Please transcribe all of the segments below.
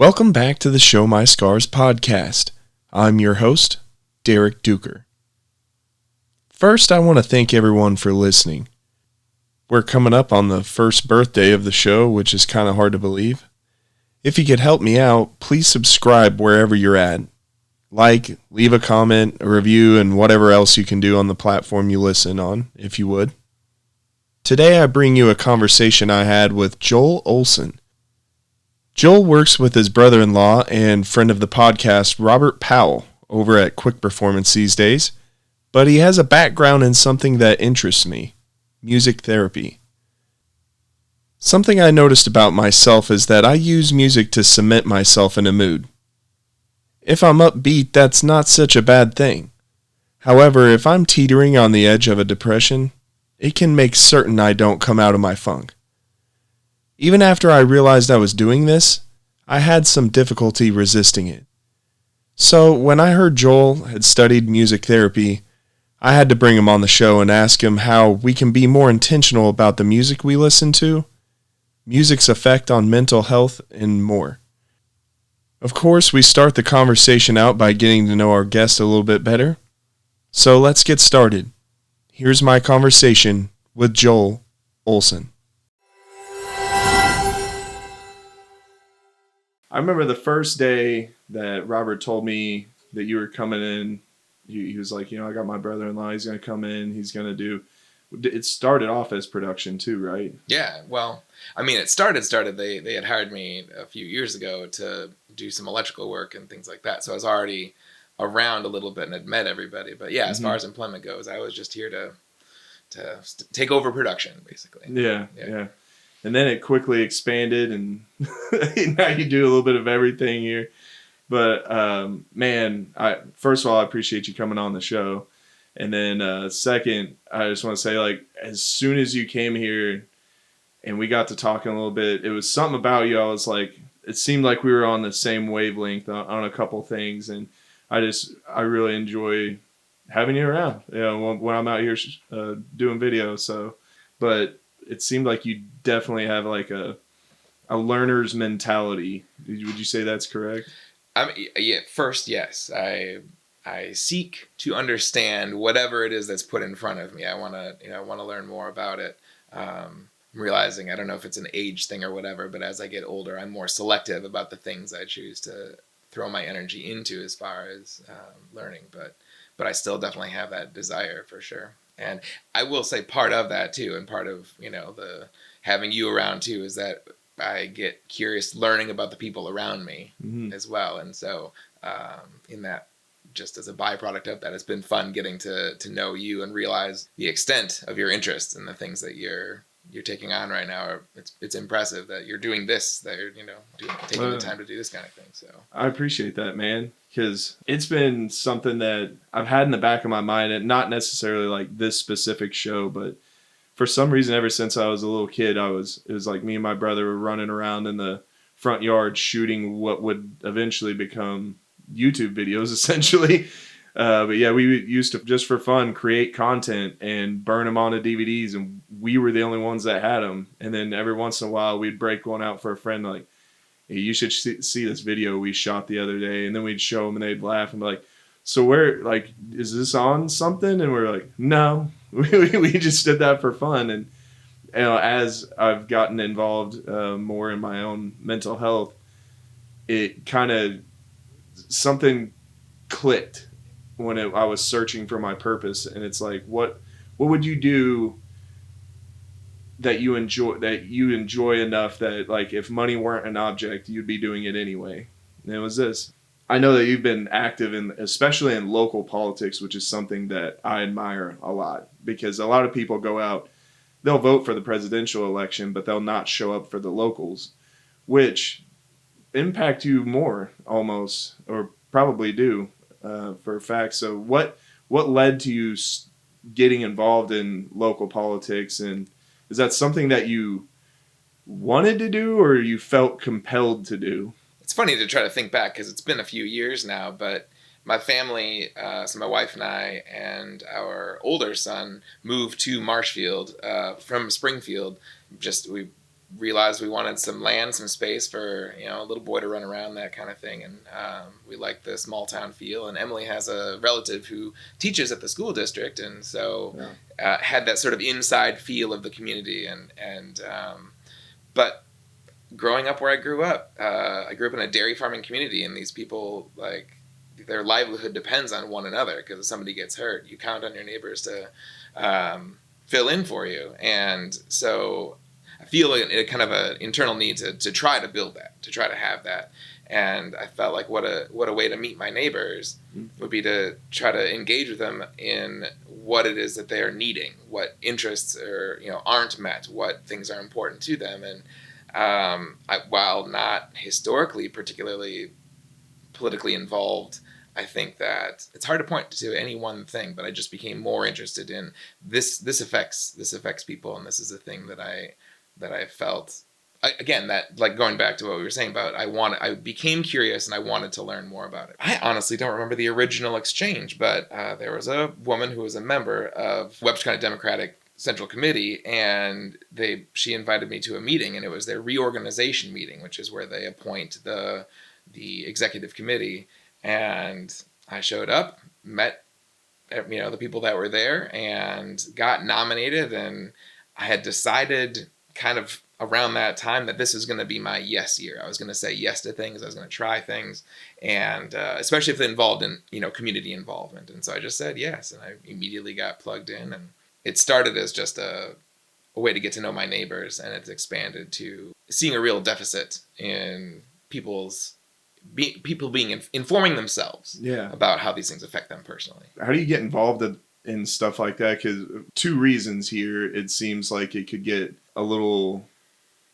Welcome back to the Show My Scars podcast. I'm your host, Derek Duker. First, I want to thank everyone for listening. We're coming up on the first birthday of the show, which is kind of hard to believe. If you could help me out, please subscribe wherever you're at. Like, leave a comment, a review, and whatever else you can do on the platform you listen on, if you would. Today I bring you a conversation I had with Joel Olson. Joel works with his brother-in-law and friend of the podcast, Robert Powell, over at Quick Performance these days, but he has a background in something that interests me, music therapy. Something I noticed about myself is that I use music to cement myself in a mood. If I'm upbeat, that's not such a bad thing. However, if I'm teetering on the edge of a depression, it can make certain I don't come out of my funk. Even after I realized I was doing this, I had some difficulty resisting it. So when I heard Joel had studied music therapy, I had to bring him on the show and ask him how we can be more intentional about the music we listen to, music's effect on mental health, and more. Of course, we start the conversation out by getting to know our guest a little bit better. So let's get started. Here's my conversation with Joel Olson. I remember the first day that Robert told me that you were coming in. He was like, I got my brother-in-law. He's going to come in. He's going to do... It started off as production too, right? Yeah, well, I mean, it started. They had hired me a few years ago to do some electrical work and things like that. So I was already around a little bit and had met everybody. But yeah, as far as employment goes, I was just here to take over production, basically. Yeah. And then it quickly expanded, and now you do a little bit of everything here. But, first of all, I appreciate you coming on the show. And then second, I just want to say, as soon as you came here and we got to talking a little bit, it was something about you. I was like, it seemed like we were on the same wavelength on a couple things. And I really enjoy having you around, when I'm out here doing video. So, but it seemed like you definitely have a learner's mentality. Would you say that's correct? First, yes. I seek to understand whatever it is that's put in front of me. I want to learn more about it. I'm realizing, I don't know if it's an age thing or whatever, but as I get older, I'm more selective about the things I choose to throw my energy into as far as learning. But I still definitely have that desire for sure. And I will say part of that too, and part of, the having you around too, is that I get curious learning about the people around me as well. And so in that, just as a byproduct of that, it's been fun getting to know you and realize the extent of your interest in the things that you're taking on right now. It's impressive that you're doing this, that you're taking the time to do this kind of thing. So I appreciate that, man, because it's been something that I've had in the back of my mind, and not necessarily like this specific show, but for some reason, ever since I was a little kid, it was like me and my brother were running around in the front yard shooting what would eventually become YouTube videos, essentially. But yeah, we used to, just for fun, create content and burn them onto DVDs, and we were the only ones that had them. And then every once in a while, we'd break one out for a friend, like, hey, you should see this video we shot the other day. And then we'd show them, and they'd laugh and be like, so is this on something? And we're like, no, we just did that for fun. And as I've gotten involved more in my own mental health, it kind of, something clicked when I was searching for my purpose. And it's like, what would you do that you enjoy enough that, like, if money weren't an object, you'd be doing it anyway? And it was this. I know that you've been active especially in local politics, which is something that I admire a lot, because a lot of people go out, they'll vote for the presidential election, but they'll not show up for the locals, which impact you more almost, or probably do for a fact. So what led to you getting involved in local politics, and is that something that you wanted to do or you felt compelled to do? It's funny to try to think back because it's been a few years now, but my family, so my wife and I and our older son moved to Marshfield from Springfield. We realized we wanted some land, some space for, you know, a little boy to run around, that kind of thing. And we like the small town feel. And Emily has a relative who teaches at the school district, and so had that sort of inside feel of the community. But growing up where I grew up in a dairy farming community, and these people, like, their livelihood depends on one another, because if somebody gets hurt, you count on your neighbors to fill in for you. And so I feel like a kind of an internal need to try to build that, to try to have that. And I felt like what a way to meet my neighbors would be to try to engage with them in what it is that they are needing, what interests are, you know, aren't met, what things are important to them. And while not historically particularly politically involved, I think that it's hard to point to any one thing, but I just became more interested in this affects people, and this is a thing that I felt, again, that, like, going back to what we were saying about, I became curious and I wanted to learn more about it. I honestly don't remember the original exchange, but there was a woman who was a member of Webster County Democratic Central Committee, and she invited me to a meeting, and it was their reorganization meeting, which is where they appoint the executive committee. And I showed up, met, you know, the people that were there, and got nominated. And I had decided kind of around that time that this was going to be my yes year. I was going to say yes to things. I was going to try things, and especially if it involved in, you know, community involvement. And so I just said yes, and I immediately got plugged in. And it started as just a way to get to know my neighbors, and it's expanded to seeing a real deficit in people informing themselves about how these things affect them personally. How do you get involved in stuff like that? Because two reasons here, it seems like it could get a little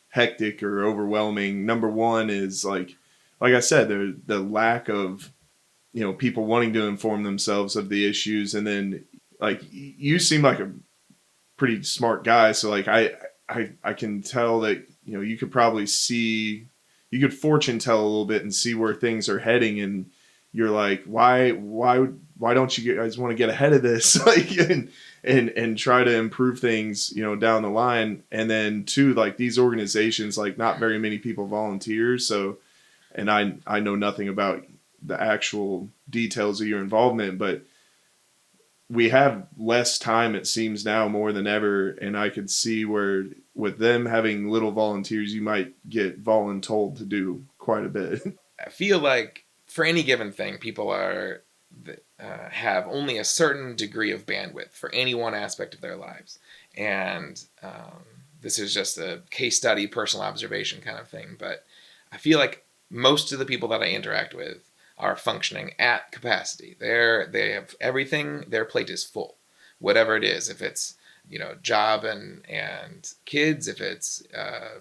hectic or overwhelming. Number one is like I said, the lack of, you know, people wanting to inform themselves of the issues. And then, like, you seem like a pretty smart guy, so like I can tell that, you know, you could probably see, you could fortune tell a little bit and see where things are heading, and you're like, why don't you guys want to get ahead of this, like, and try to improve things, you know, down the line. And then two, like, these organizations, like, not very many people volunteer, so, and I know nothing about the actual details of your involvement, but we have less time, it seems now, more than ever, and I could see where with them having little volunteers, you might get voluntold to do quite a bit. I feel like for any given thing, people have only a certain degree of bandwidth for any one aspect of their lives, and this is just a case study, personal observation kind of thing. But I feel like most of the people that I interact with are functioning at capacity. They have everything. Their plate is full, whatever it is. If it's, you know, job and kids, if it's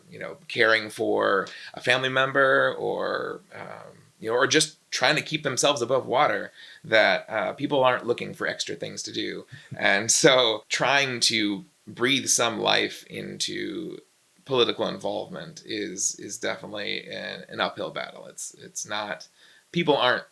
you know, caring for a family member, or you know, or just trying to keep themselves above water, that people aren't looking for extra things to do. And so trying to breathe some life into political involvement is definitely an uphill battle. It's not, people aren't,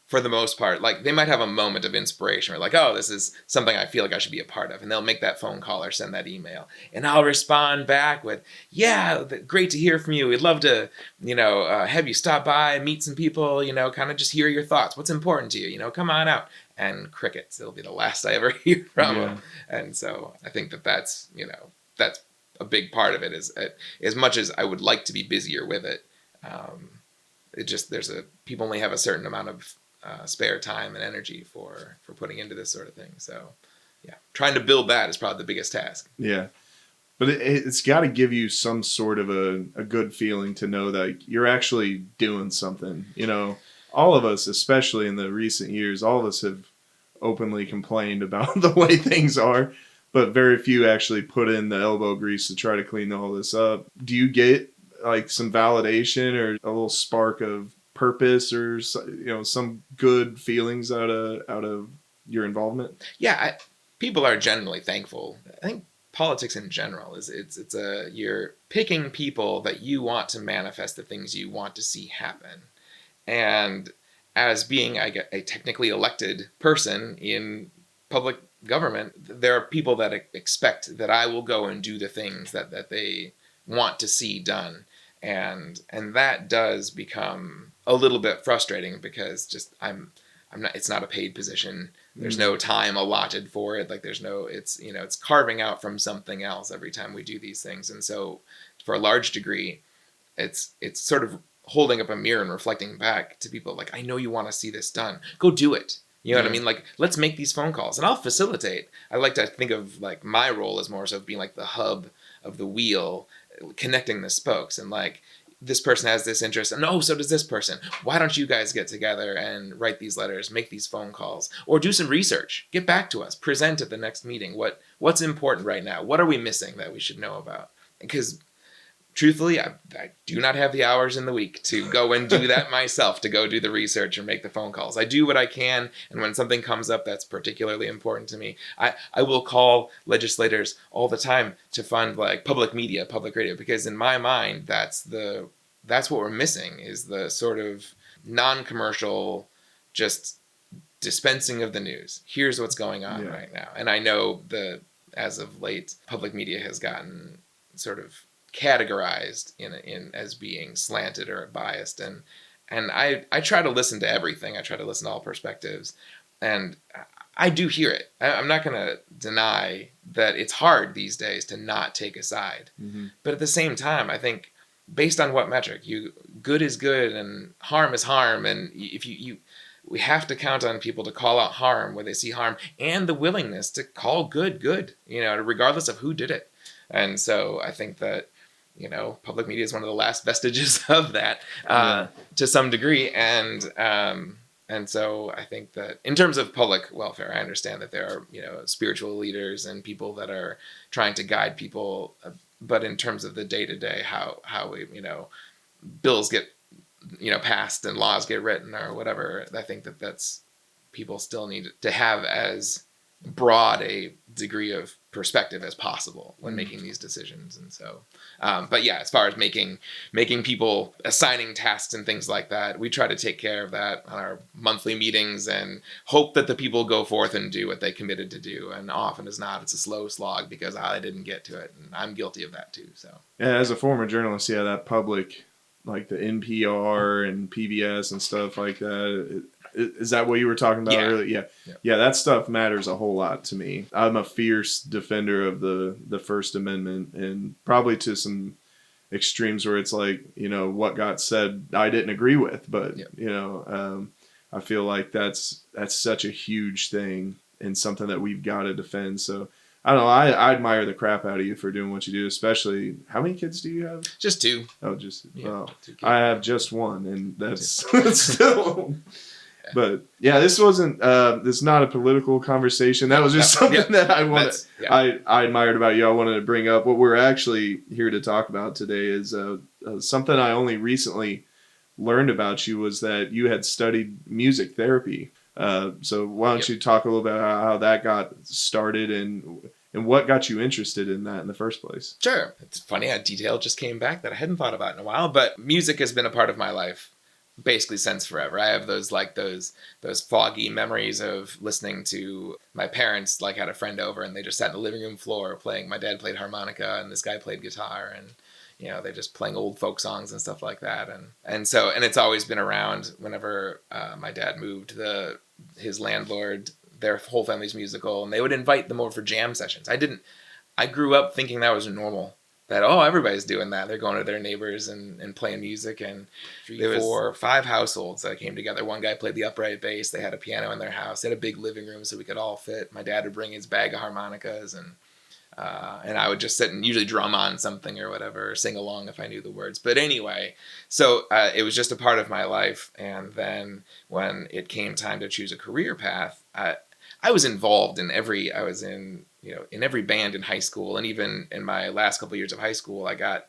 for the most part, like, they might have a moment of inspiration, or like, oh, this is something I feel like I should be a part of, and they'll make that phone call or send that email, and I'll respond back with, yeah, great to hear from you, we'd love to, you know, have you stop by, meet some people, you know, kind of just hear your thoughts, what's important to you, you know, come on out. And crickets, it'll be the last I ever hear from them. And so I think that's, you know, that's a big part of it, is as much as I would like to be busier with it, it just, people only have a certain amount of spare time and energy for putting into this sort of thing. So yeah, trying to build that is probably the biggest task. Yeah. But it's got to give you some sort of a good feeling to know that you're actually doing something. You know, all of us, especially in the recent years, all of us have openly complained about the way things are, but very few actually put in the elbow grease to try to clean all this up. Do you get like some validation or a little spark of purpose, or, you know, some good feelings out of your involvement? Yeah, people are generally thankful. I think politics in general is you're picking people that you want to manifest the things you want to see happen. And as being a technically elected person in public government, there are people that expect that I will go and do the things that they want to see done. And that does become a little bit frustrating because just I'm not, it's not a paid position. There's no time allotted for it. Like there's no, it's, you know, it's carving out from something else every time we do these things. And so for a large degree, it's sort of holding up a mirror and reflecting back to people like, I know you want to see this done. Go do it. You know what I mean? Like, let's make these phone calls and I'll facilitate. I like to think of like my role as more so being like the hub of the wheel, connecting the spokes, and like, this person has this interest and so does this person. Why don't you guys get together and write these letters, make these phone calls, or do some research, get back to us, present at the next meeting. What's important right now? What are we missing that we should know about? Because truthfully, I do not have the hours in the week to go and do that myself, to go do the research and make the phone calls. I do what I can, and when something comes up that's particularly important to me, I will call legislators all the time to fund like public media, public radio, because in my mind, that's what we're missing, is the sort of non-commercial, just dispensing of the news. Here's what's going on right now. And I know as of late, public media has gotten sort of categorized in as being slanted or biased, and I try to listen to everything. I try to listen to all perspectives, and I do hear it. I'm not going to deny that it's hard these days to not take a side, but at the same time, I think based on what metric, good is good and harm is harm, and if we have to count on people to call out harm where they see harm, and the willingness to call good, you know, regardless of who did it. And so I think that, you know, public media is one of the last vestiges of that to some degree. And so I think that in terms of public welfare, I understand that there are, you know, spiritual leaders and people that are trying to guide people. But in terms of the day-to-day, how we, you know, bills get, you know, passed and laws get written or whatever, I think that's people still need to have as broad a degree of perspective as possible when making these decisions. And so but yeah, as far as making people, assigning tasks and things like that, we try to take care of that on our monthly meetings and hope that the people go forth and do what they committed to do. And often as not, it's a slow slog because I didn't get to it, and I'm guilty of that too. So yeah, as a former journalist, that public, like the NPR and PBS and stuff like that, is that what you were talking about earlier? Yeah, that stuff matters a whole lot to me. I'm a fierce defender of the First Amendment, and probably to some extremes where it's like, you know, what got said I didn't agree with, but you know, I feel like that's such a huge thing and something that we've got to defend. So I don't know. I admire the crap out of you for doing what you do, especially, how many kids do you have? Just two. Oh, just, well, 2 kids. I have just one, and that's still, but yeah, this wasn't, this is not a political conversation. That was just something that I admired about you. I wanted to bring up. What we're actually here to talk about today is something I only recently learned about you, was that you had studied music therapy. So why don't you talk a little bit about how that got started and what got you interested in that in the first place? Sure. It's funny, a detail just came back that I hadn't thought about in a while, but music has been a part of my life basically since forever. I have those foggy memories of listening to my parents, like had a friend over and they just sat in the living room floor playing. My dad played harmonica and this guy played guitar, and you know, they're just playing old folk songs and stuff like that. And so it's always been around. Whenever my dad moved, his landlord, their whole family's musical, and they would invite them over for jam sessions. I grew up thinking that was normal, that, everybody's doing that. They're going to their neighbors and playing music. And 3, 4, 5 households that came together. One guy played the upright bass. They had a piano in their house. They had a big living room so we could all fit. My dad would bring his bag of harmonicas, and I would just sit and usually drum on something or whatever, or sing along if I knew the words. But anyway, so it was just a part of my life. And then when it came time to choose a career path, I was involved in every band in high school. And even in my last couple of years of high school, I got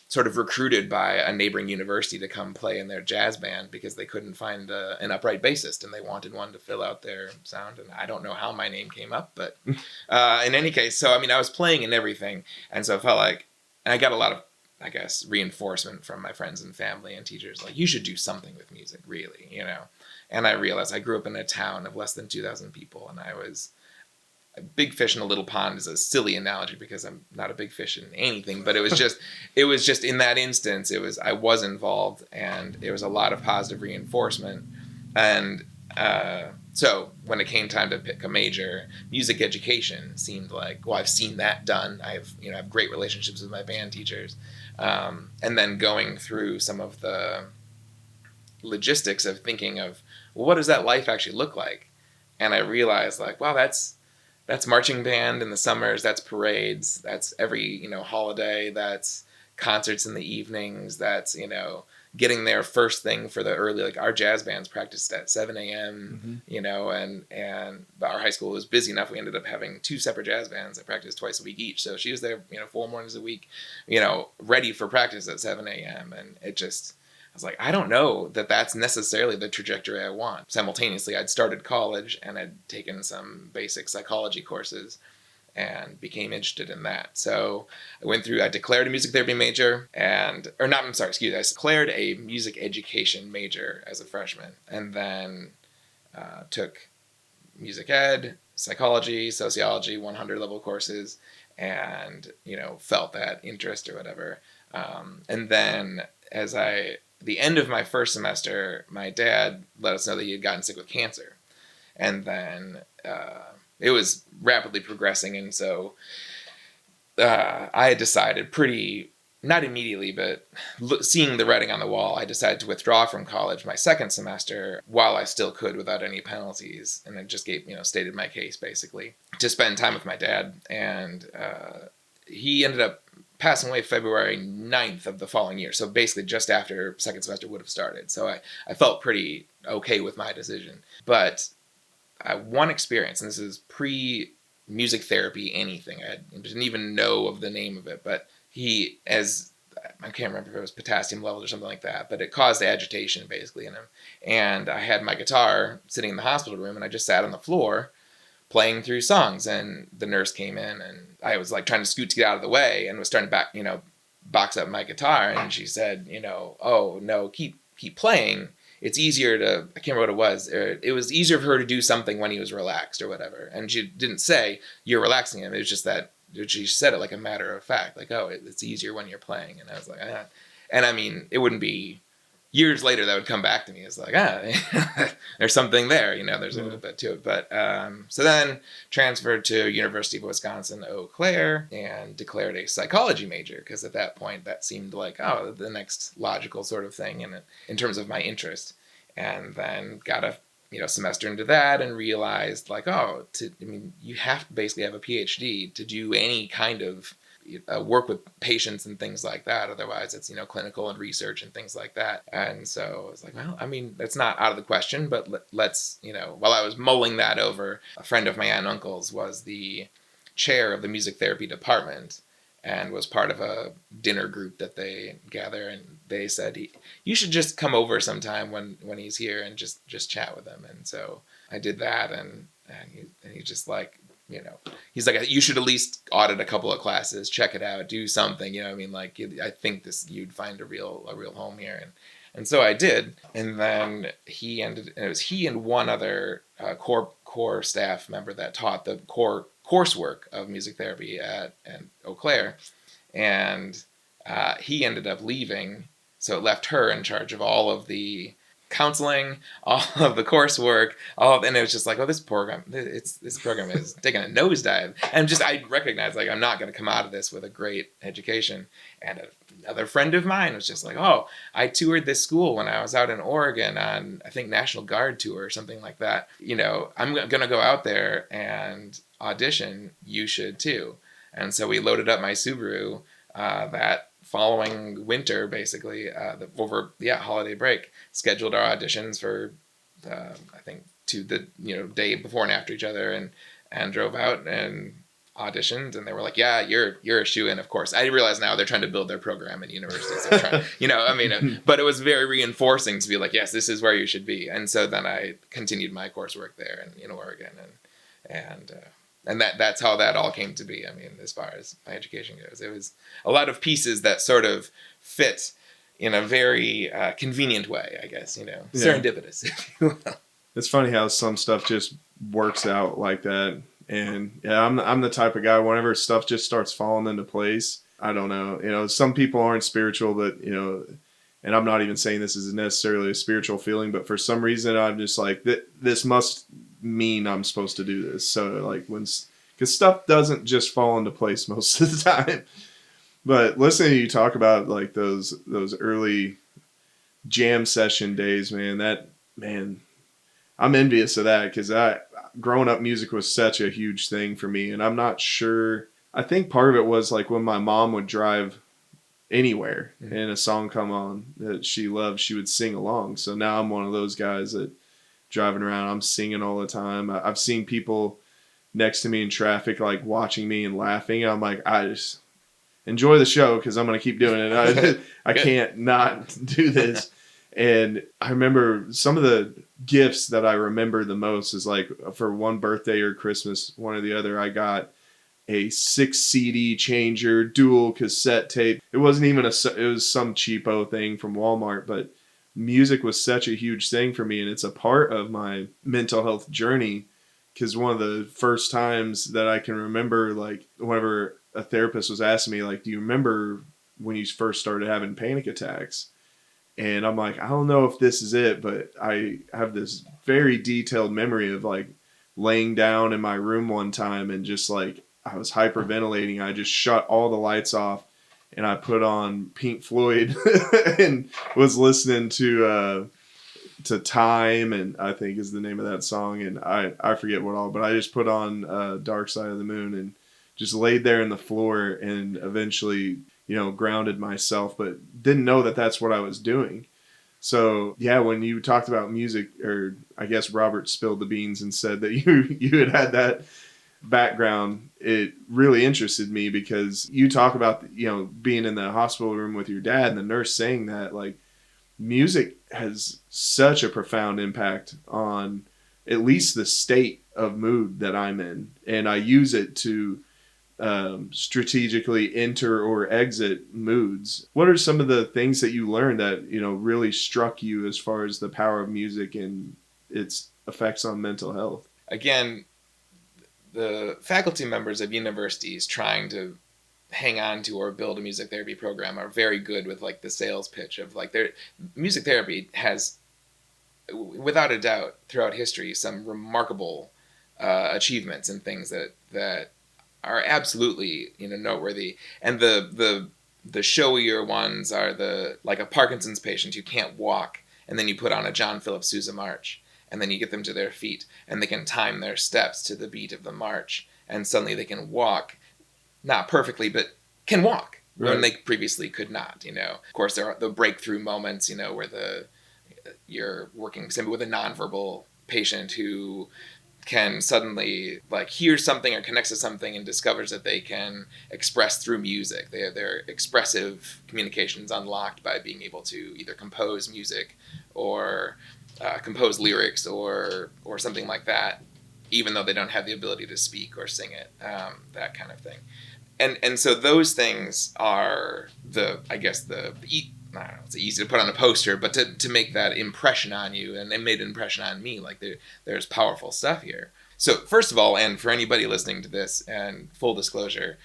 sort of recruited by a neighboring university to come play in their jazz band because they couldn't find an upright bassist and they wanted one to fill out their sound. And I don't know how my name came up, but in any case, so I was playing in everything. And so I felt like, and I got a lot of, I guess, reinforcement from my friends and family and teachers, like, you should do something with music, really, you know. And I realized I grew up in a town of less than 2,000 people, and a big fish in a little pond is a silly analogy because I'm not a big fish in anything, but it was just in that instance, I was involved, and there was a lot of positive reinforcement. And so when it came time to pick a major, music education seemed like, well, I've seen that done. I have great relationships with my band teachers. And then going through some of the logistics of thinking of, well, what does that life actually look like? And I realized, like, wow, that's marching band in the summers, that's parades, that's every, holiday, that's concerts in the evenings, that's, getting there first thing for the early, like our jazz bands practiced at 7 a.m., and our high school was busy enough. We ended up having 2 separate jazz bands that practiced twice a week each. So she was there, 4 mornings a week, ready for practice at 7 a.m. And I was like, I don't know that that's necessarily the trajectory I want. Simultaneously, I'd started college and I'd taken some basic psychology courses and became interested in that. So I declared a music therapy major I declared a music education major as a freshman, and then took music ed, psychology, sociology, 100 level courses, and, felt that interest or whatever. And then the end of my first semester, my dad let us know that he had gotten sick with cancer. And then it was rapidly progressing, and so I had decided not immediately, but seeing the writing on the wall, I decided to withdraw from college my second semester while I still could without any penalties, and it just stated my case, basically, to spend time with my dad. And he ended up passing away February 9th of the following year, so basically just after second semester would have started. So I felt pretty okay with my decision. But one experience, and this is pre-music therapy anything, I didn't even know of the name of it, but I can't remember if it was potassium levels or something like that, but it caused agitation basically in him. And I had my guitar sitting in the hospital room, and I just sat on the floor playing through songs, and the nurse came in, and I was like trying to scoot to get out of the way and was starting to box up my guitar, and she said, oh no, keep playing. It's easier to, I can't remember what it was. It was easier for her to do something when he was relaxed or whatever. And she didn't say, you're relaxing him. It was just that she said it like a matter of fact, like, oh, it's easier when you're playing. And I was like, ah. And I mean, it wouldn't be years later that would come back to me. It's like, there's something there, there's a little bit to it. But so then transferred to University of Wisconsin, Eau Claire, and declared a psychology major, because at that point that seemed like, the next logical sort of thing in terms of my interest. And then got a semester into that and realized, like, you have to basically have a PhD to do any kind of work with patients and things like that. Otherwise it's, clinical and research and things like that. And so I was like, well, that's not out of the question, but let's, while I was mulling that over, a friend of my aunt and uncle's was the chair of the music therapy department and was part of a dinner group that they gather. And they said, you should just come over sometime when he's here and just chat with him. And so I did that. And he just like, he's like, you should at least audit a couple of classes, check it out, do something, like, I think you'd find a real home here. And so I did. And then it was he and one other core staff member that taught the core coursework of music therapy at Eau Claire. And he ended up leaving. So it left her in charge of all of the counseling, all of the coursework, and it was just like, this program is taking a nosedive. And I recognized, like, I'm not going to come out of this with a great education. And another friend of mine was just like, I toured this school when I was out in Oregon on, I think, National Guard tour or something like that. I'm going to go out there and audition. You should too. And so we loaded up my Subaru that following winter, basically, over holiday break, scheduled our auditions for I think to the day before and after each other, and drove out and auditioned, and they were like, yeah, you're a shoo-in. Of course, I realize now they're trying to build their program at universities. But it was very reinforcing to be like, yes, this is where you should be. And so then I continued my coursework there in Oregon, and that's how that all came to be. As far as my education goes, it was a lot of pieces that sort of fit in a very convenient way, I guess, serendipitous, if you will. It's funny how some stuff just works out like that. And yeah, I'm the type of guy, whenever stuff just starts falling into place, I don't know. Some people aren't spiritual, but and I'm not even saying this is necessarily a spiritual feeling, but for some reason I'm just like, this must mean I'm supposed to do this. So like because stuff doesn't just fall into place most of the time. But listening to you talk about like those early jam session days, man, I'm envious of that, because growing up, music was such a huge thing for me, and I'm not sure. I think part of it was like when my mom would drive anywhere and a song come on that she loved, she would sing along. So now I'm one of those guys that driving around, I'm singing all the time. I've seen people next to me in traffic like watching me and laughing. I'm like, I just enjoy the show because I'm going to keep doing it. I can't not do this. And I remember some of the gifts that I remember the most is like for one birthday or Christmas, one or the other, I got a 6 CD changer, dual cassette tape. It wasn't even it was some cheapo thing from Walmart, but music was such a huge thing for me. And it's a part of my mental health journey, because one of the first times that I can remember, like whenever a therapist was asking me, like, do you remember when you first started having panic attacks? And I'm like, I don't know if this is it, but I have this very detailed memory of like laying down in my room one time and just like I was hyperventilating. I just shut all the lights off and I put on Pink Floyd and was listening to Time, and I think is the name of that song, and I forget what all, but I just put on Dark Side of the Moon and just laid there in the floor and eventually grounded myself, but didn't know that that's what I was doing. So yeah, when you talked about music, or I guess Robert spilled the beans and said that you had that background, it really interested me, because you talk about being in the hospital room with your dad and the nurse saying that like music has such a profound impact on at least the state of mood that I'm in, and I use it to strategically enter or exit moods. What are some of the things that you learned that really struck you as far as the power of music and its effects on mental health? Again, the faculty members of universities trying to hang on to or build a music therapy program are very good with like the sales pitch of like their music therapy has, without a doubt, throughout history, some remarkable achievements and things that are absolutely noteworthy. And the showier ones are the like a Parkinson's patient who can't walk, and then you put on a John Philip Sousa march, and then you get them to their feet, and they can time their steps to the beat of the march, and suddenly they can walk, not perfectly, but can walk when they previously could not. Of course, there are the breakthrough moments, where you're working simply with a nonverbal patient who can suddenly like hear something or connects to something and discovers that they can express through music. They have their expressive communications unlocked by being able to either compose music or compose lyrics or something like that, even though they don't have the ability to speak or sing it, that kind of thing. And so those things are I don't know, it's easy to put on a poster, but to make that impression on you, and it made an impression on me, like there's powerful stuff here. So first of all, and for anybody listening to this, and full disclosure,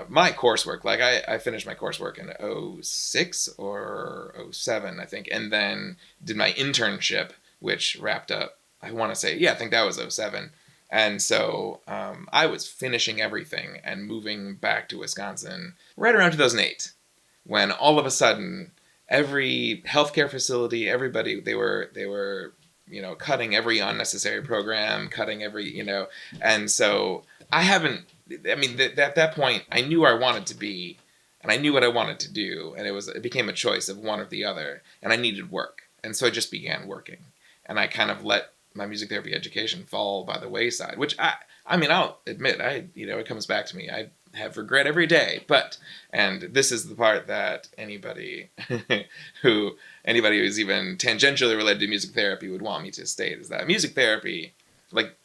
my coursework, like I finished my coursework in 06 or 07, I think, and then did my internship, which wrapped up, I want to say, I think that was 07. And so I was finishing everything and moving back to Wisconsin right around 2008, when all of a sudden every healthcare facility, everybody, they were cutting every unnecessary program, cutting every, and so at that point I knew where I wanted to be, and I knew what I wanted to do, and it became a choice of one or the other, and I needed work, and so I just began working, and I kind of let my music therapy education fall by the wayside, which I'll admit, it comes back to me. I have regret every day, and this is the part that anybody who's even tangentially related to music therapy would want me to state, is that music therapy, like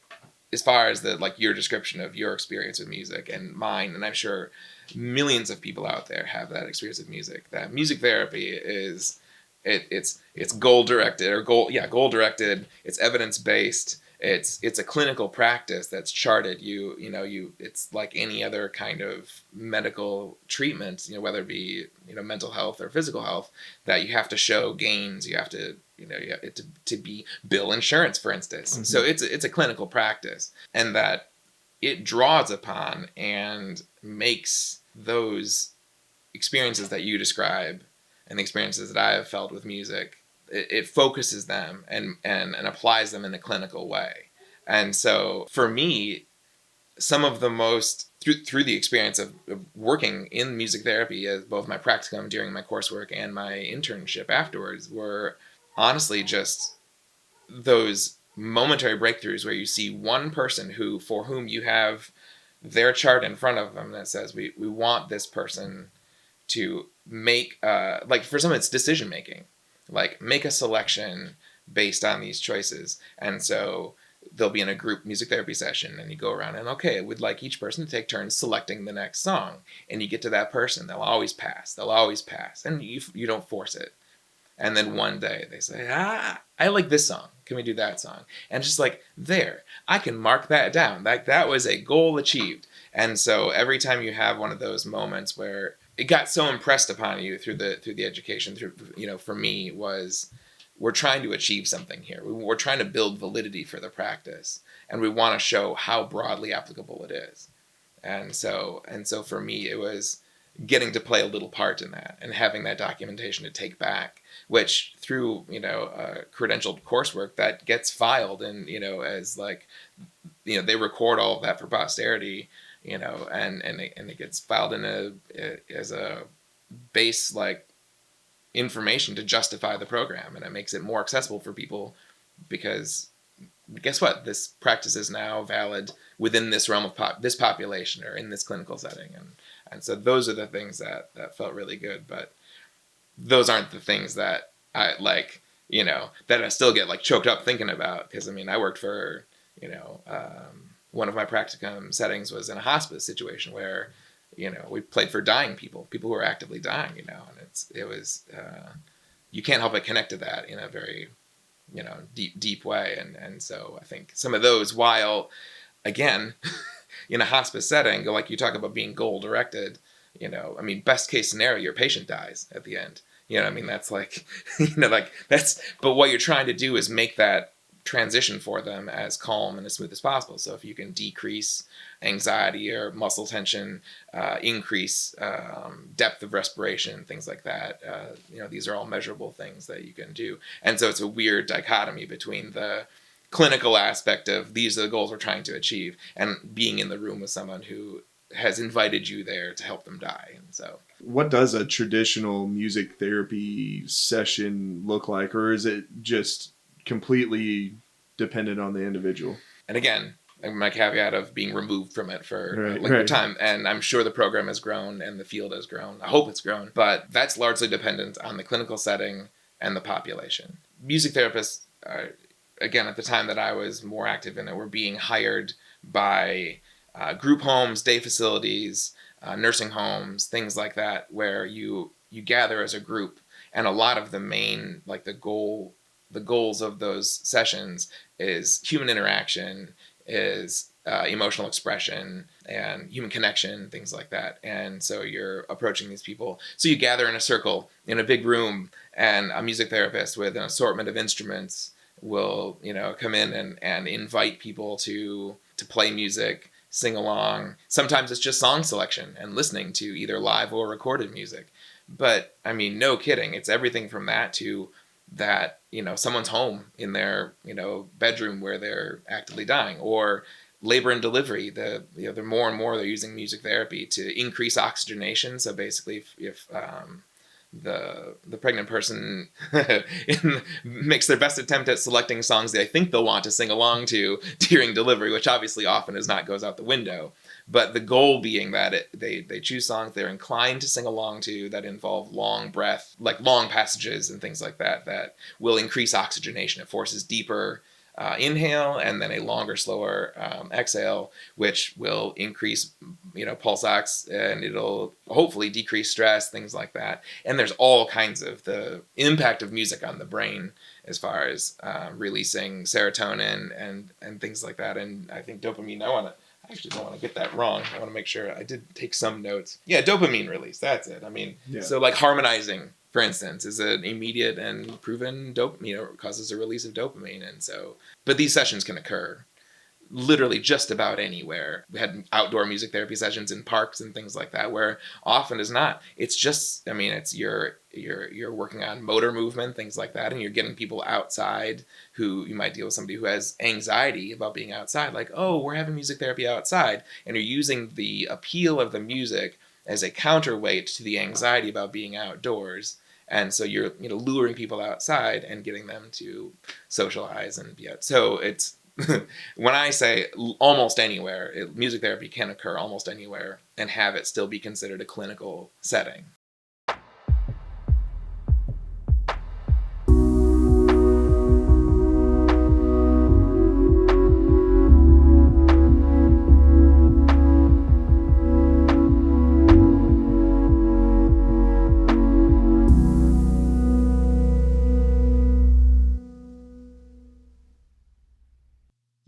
as far as your description of your experience with music and mine, and I'm sure millions of people out there have that experience with music, that music therapy is it's goal directed, it's evidence based, it's a clinical practice that's charted. It's like any other kind of medical treatment, whether it be mental health or physical health, that you have to show gains. You have to you have to be bill insurance, for instance. Mm-hmm. So it's a clinical practice, and that it draws upon and makes those experiences that you describe and the experiences that I have felt with music, it focuses them and applies them in a clinical way. And so for me, some of the most, through the experience of working in music therapy, as both my practicum during my coursework and my internship afterwards, were honestly just those momentary breakthroughs where you see one person for whom you have their chart in front of them that says, we want this person to make, like for some it's decision making, like make a selection based on these choices. And so they'll be in a group music therapy session, and you go around and, okay, we'd like each person to take turns selecting the next song. And you get to that person, they'll always pass, and you don't force it. And then one day they say, I like this song. Can we do that song? And it's just like, there, I can mark that down. That was a goal achieved. And so every time you have one of those moments where it got so impressed upon you through the education, for me, was we're trying to achieve something here. We're trying to build validity for the practice, and we want to show how broadly applicable it is. And so for me, it was getting to play a little part in that and having that documentation to take back, which through credentialed coursework that gets filed and as like they record all of that for posterity, and it gets filed as a base like information to justify the program, and it makes it more accessible for people, because guess what, this practice is now valid within this realm of this population or in this clinical setting, and so those are the things that felt really good. But those aren't the things that I like, that I still get like choked up thinking about, because I worked for one of my practicum settings was in a hospice situation where we played for dying people who were actively dying, and it was you can't help but connect to that in a very deep way, and so I think some of those, while again in a hospice setting, like you talk about being goal directed, best case scenario, your patient dies at the end, that's like but what you're trying to do is make that transition for them as calm and as smooth as possible. So if you can decrease anxiety or muscle tension, increase depth of respiration, things like that, these are all measurable things that you can do. And so it's a weird dichotomy between the clinical aspect of these are the goals we're trying to achieve, and being in the room with someone who has invited you there to help them die. And so what does a traditional music therapy session look like, or is it just completely dependent on the individual? And again, my caveat of being removed from it for length of time, and I'm sure the program has grown and the field has grown. I hope it's grown, but that's largely dependent on the clinical setting and the population. Music therapists, again, at the time that I was more active in it, were being hired by group homes, day facilities, nursing homes, things like that, where you gather as a group, and a lot of the main, like the goals of those sessions is human interaction, is emotional expression and human connection, things like that. And so you're approaching these people. So you gather in a circle in a big room, and a music therapist with an assortment of instruments will, come in and invite people to play music, sing along. Sometimes it's just song selection and listening to either live or recorded music. But no kidding, it's everything from that to that, someone's home in their, bedroom where they're actively dying, or labor and delivery. The more and more they're using music therapy to increase oxygenation. So basically, if the pregnant person makes their best attempt at selecting songs they think they'll want to sing along to during delivery, which obviously often goes out the window. But the goal being that they choose songs they're inclined to sing along to that involve long breath, like long passages and things like that, that will increase oxygenation. It forces deeper inhale and then a longer, slower exhale, which will increase, pulse ox, and it'll hopefully decrease stress, things like that. And there's all kinds of the impact of music on the brain as far as releasing serotonin and things like that. And I think dopamine, I actually don't want to get that wrong. I want to make sure I did take some notes. Yeah, dopamine release. That's it. I mean, So like harmonizing, for instance, is an immediate and proven causes a release of dopamine. And so, but these sessions can occur literally just about anywhere. We had outdoor music therapy sessions in parks and things like that, where often is not. It's just, it's you're working on motor movement, things like that, and you're getting people outside who you might deal with somebody who has anxiety about being outside, like, oh, we're having music therapy outside, and you're using the appeal of the music as a counterweight to the anxiety about being outdoors. And so you're luring people outside and getting them to socialize and be out. So it's when I say almost anywhere, music therapy can occur almost anywhere and have it still be considered a clinical setting.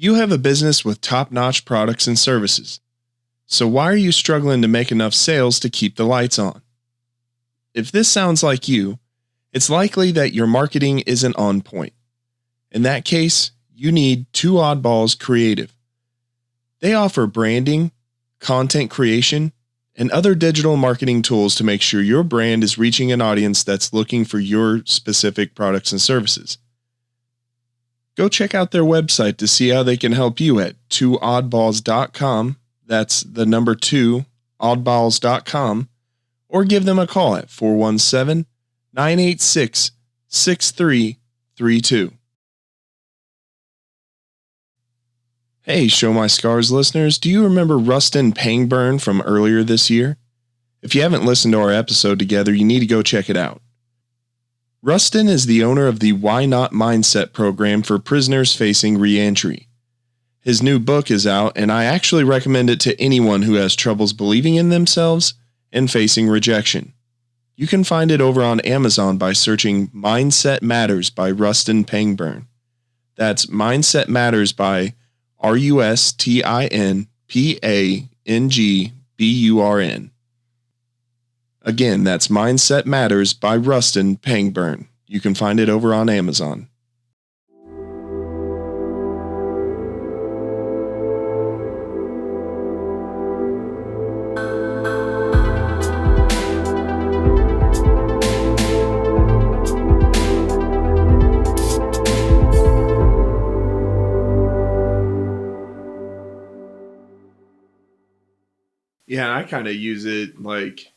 You have a business with top-notch products and services. So why are you struggling to make enough sales to keep the lights on? If this sounds like you, it's likely that your marketing isn't on point. In that case, you need Two Oddballs Creative. They offer branding, content creation, and other digital marketing tools to make sure your brand is reaching an audience that's looking for your specific products and services. Go check out their website to see how they can help you at twooddballs.com. That's the number 2, oddballs.com, or give them a call at 417-986-6332. Hey, Show My Scars listeners, do you remember Rustin Pangburn from earlier this year? If you haven't listened to our episode together, you need to go check it out. Rustin is the owner of the Why Not Mindset program for prisoners facing re-entry. His new book is out, and I actually recommend it to anyone who has troubles believing in themselves and facing rejection. You can find it over on Amazon by searching Mindset Matters by Rustin Pangburn. That's Mindset Matters by RustinPangburn. Again, that's Mindset Matters by Rustin Pangburn. You can find it over on Amazon. Yeah, I kind of use it like,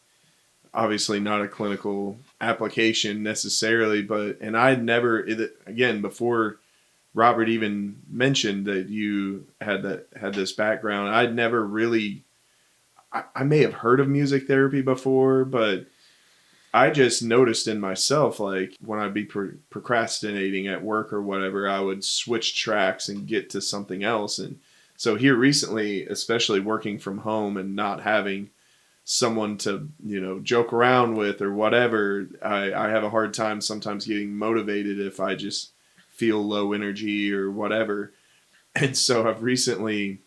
obviously not a clinical application necessarily, but, and I'd never, again, before Robert even mentioned that you had this background, I'd never really, I may have heard of music therapy before, but I just noticed in myself, like when I'd be procrastinating at work or whatever, I would switch tracks and get to something else. And so here recently, especially working from home and not having someone to, joke around with or whatever, I have a hard time sometimes getting motivated if I just feel low energy or whatever. And so I've recently,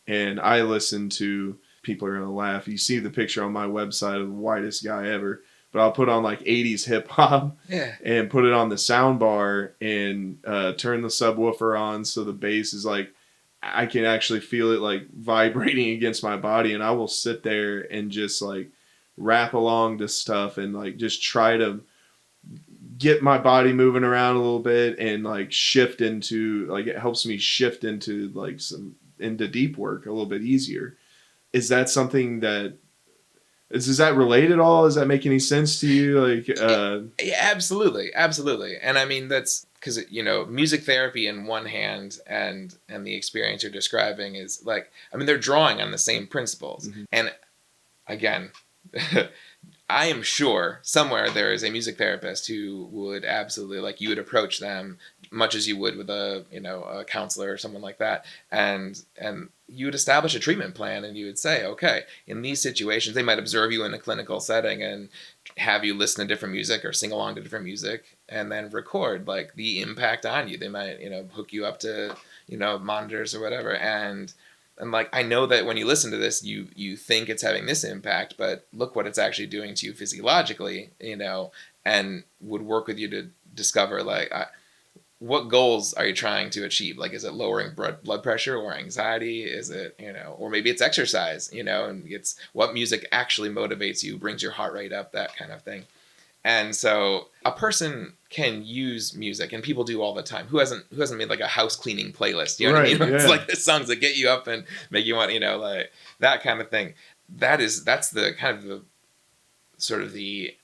and I listen to, people are going to laugh. You see the picture on my website of the whitest guy ever, but I'll put on like 80s hip hop and put it on the sound bar and turn the subwoofer on so the bass is like, I can actually feel it like vibrating against my body, and I will sit there and just like rap along to stuff and like just try to get my body moving around a little bit and like shift into, like, it helps me shift into like into deep work a little bit easier. Is that something that does that relate at all? Does that make any sense to you? Like, yeah, absolutely. And I mean, that's because, music therapy in one hand and the experience you're describing is like, I mean, they're drawing on the same principles. Mm-hmm. And again, I am sure somewhere there is a music therapist who would absolutely, like, you would approach them much as you would with a, you know, a counselor or someone like that, and you would establish a treatment plan, and you would say, okay, in these situations, they might observe you in a clinical setting and have you listen to different music or sing along to different music, and then record like the impact on you. They might, you know, hook you up to, you know, monitors or whatever, and like, I know that when you listen to this, you think it's having this impact, but look what it's actually doing to you physiologically, you know, and would work with you to discover, like, what goals are you trying to achieve? Like, is it lowering blood pressure or anxiety? Is it, you know, or maybe it's exercise, you know, and it's what music actually motivates you, brings your heart rate up, that kind of thing. And so a person can use music, and people do all the time. Who hasn't made like a house cleaning playlist? You know what I mean? Yeah. It's like the songs that get you up and make you want, you know, like that kind of thing. That's the kind of the sort of the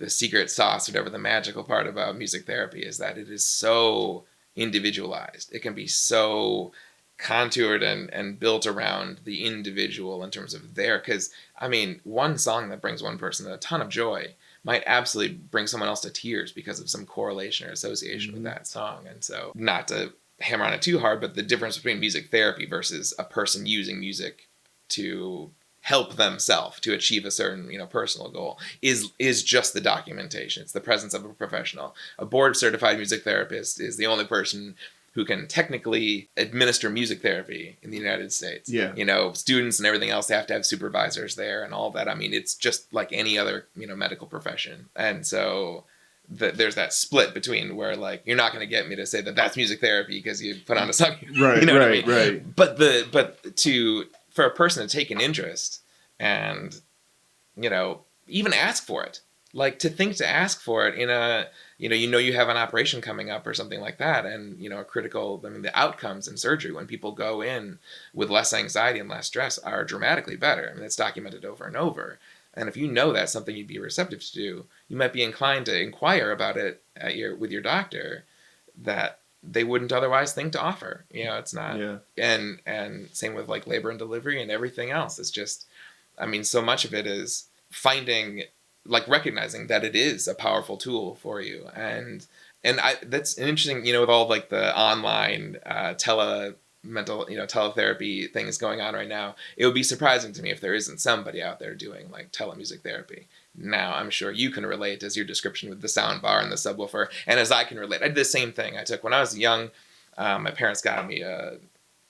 secret sauce, whatever, the magical part about music therapy is that it is so individualized. It can be so contoured and built around the individual in terms of because I mean, one song that brings one person a ton of joy might absolutely bring someone else to tears because of some correlation or association with that song. And so, not to hammer on it too hard, but the difference between music therapy versus a person using music to help themselves to achieve a certain, you know, personal goal is just the documentation. It's the presence of a professional. A board certified music therapist is the only person who can technically administer music therapy in the United States. Yeah. You know, students and everything else, they have to have supervisors there and all that. I mean, it's just like any other, you know, medical profession. And so there's that split between where, like, you're not going to get me to say that that's music therapy because you put on a song. Right, you know right, what I mean? right. But for a person to take an interest and, you know, even ask for it, like, to think to ask for it in a, you know, you have an operation coming up or something like that, and, you know, I mean, the outcomes in surgery when people go in with less anxiety and less stress are dramatically better. I mean, it's documented over and over. And if you know that's something you'd be receptive to do, you might be inclined to inquire about it with your doctor that they wouldn't otherwise think to offer. You know, it's not. Yeah. And same with like labor and delivery and everything else. It's just, I mean, so much of it is recognizing that it is a powerful tool for you. And that's an interesting, you know, with all like the online teletherapy things going on right now, it would be surprising to me if there isn't somebody out there doing like telemusic therapy. Now, I'm sure you can relate as your description with the sound bar and the subwoofer, and as I can relate. I did the same thing. I took, when I was young, my parents got me a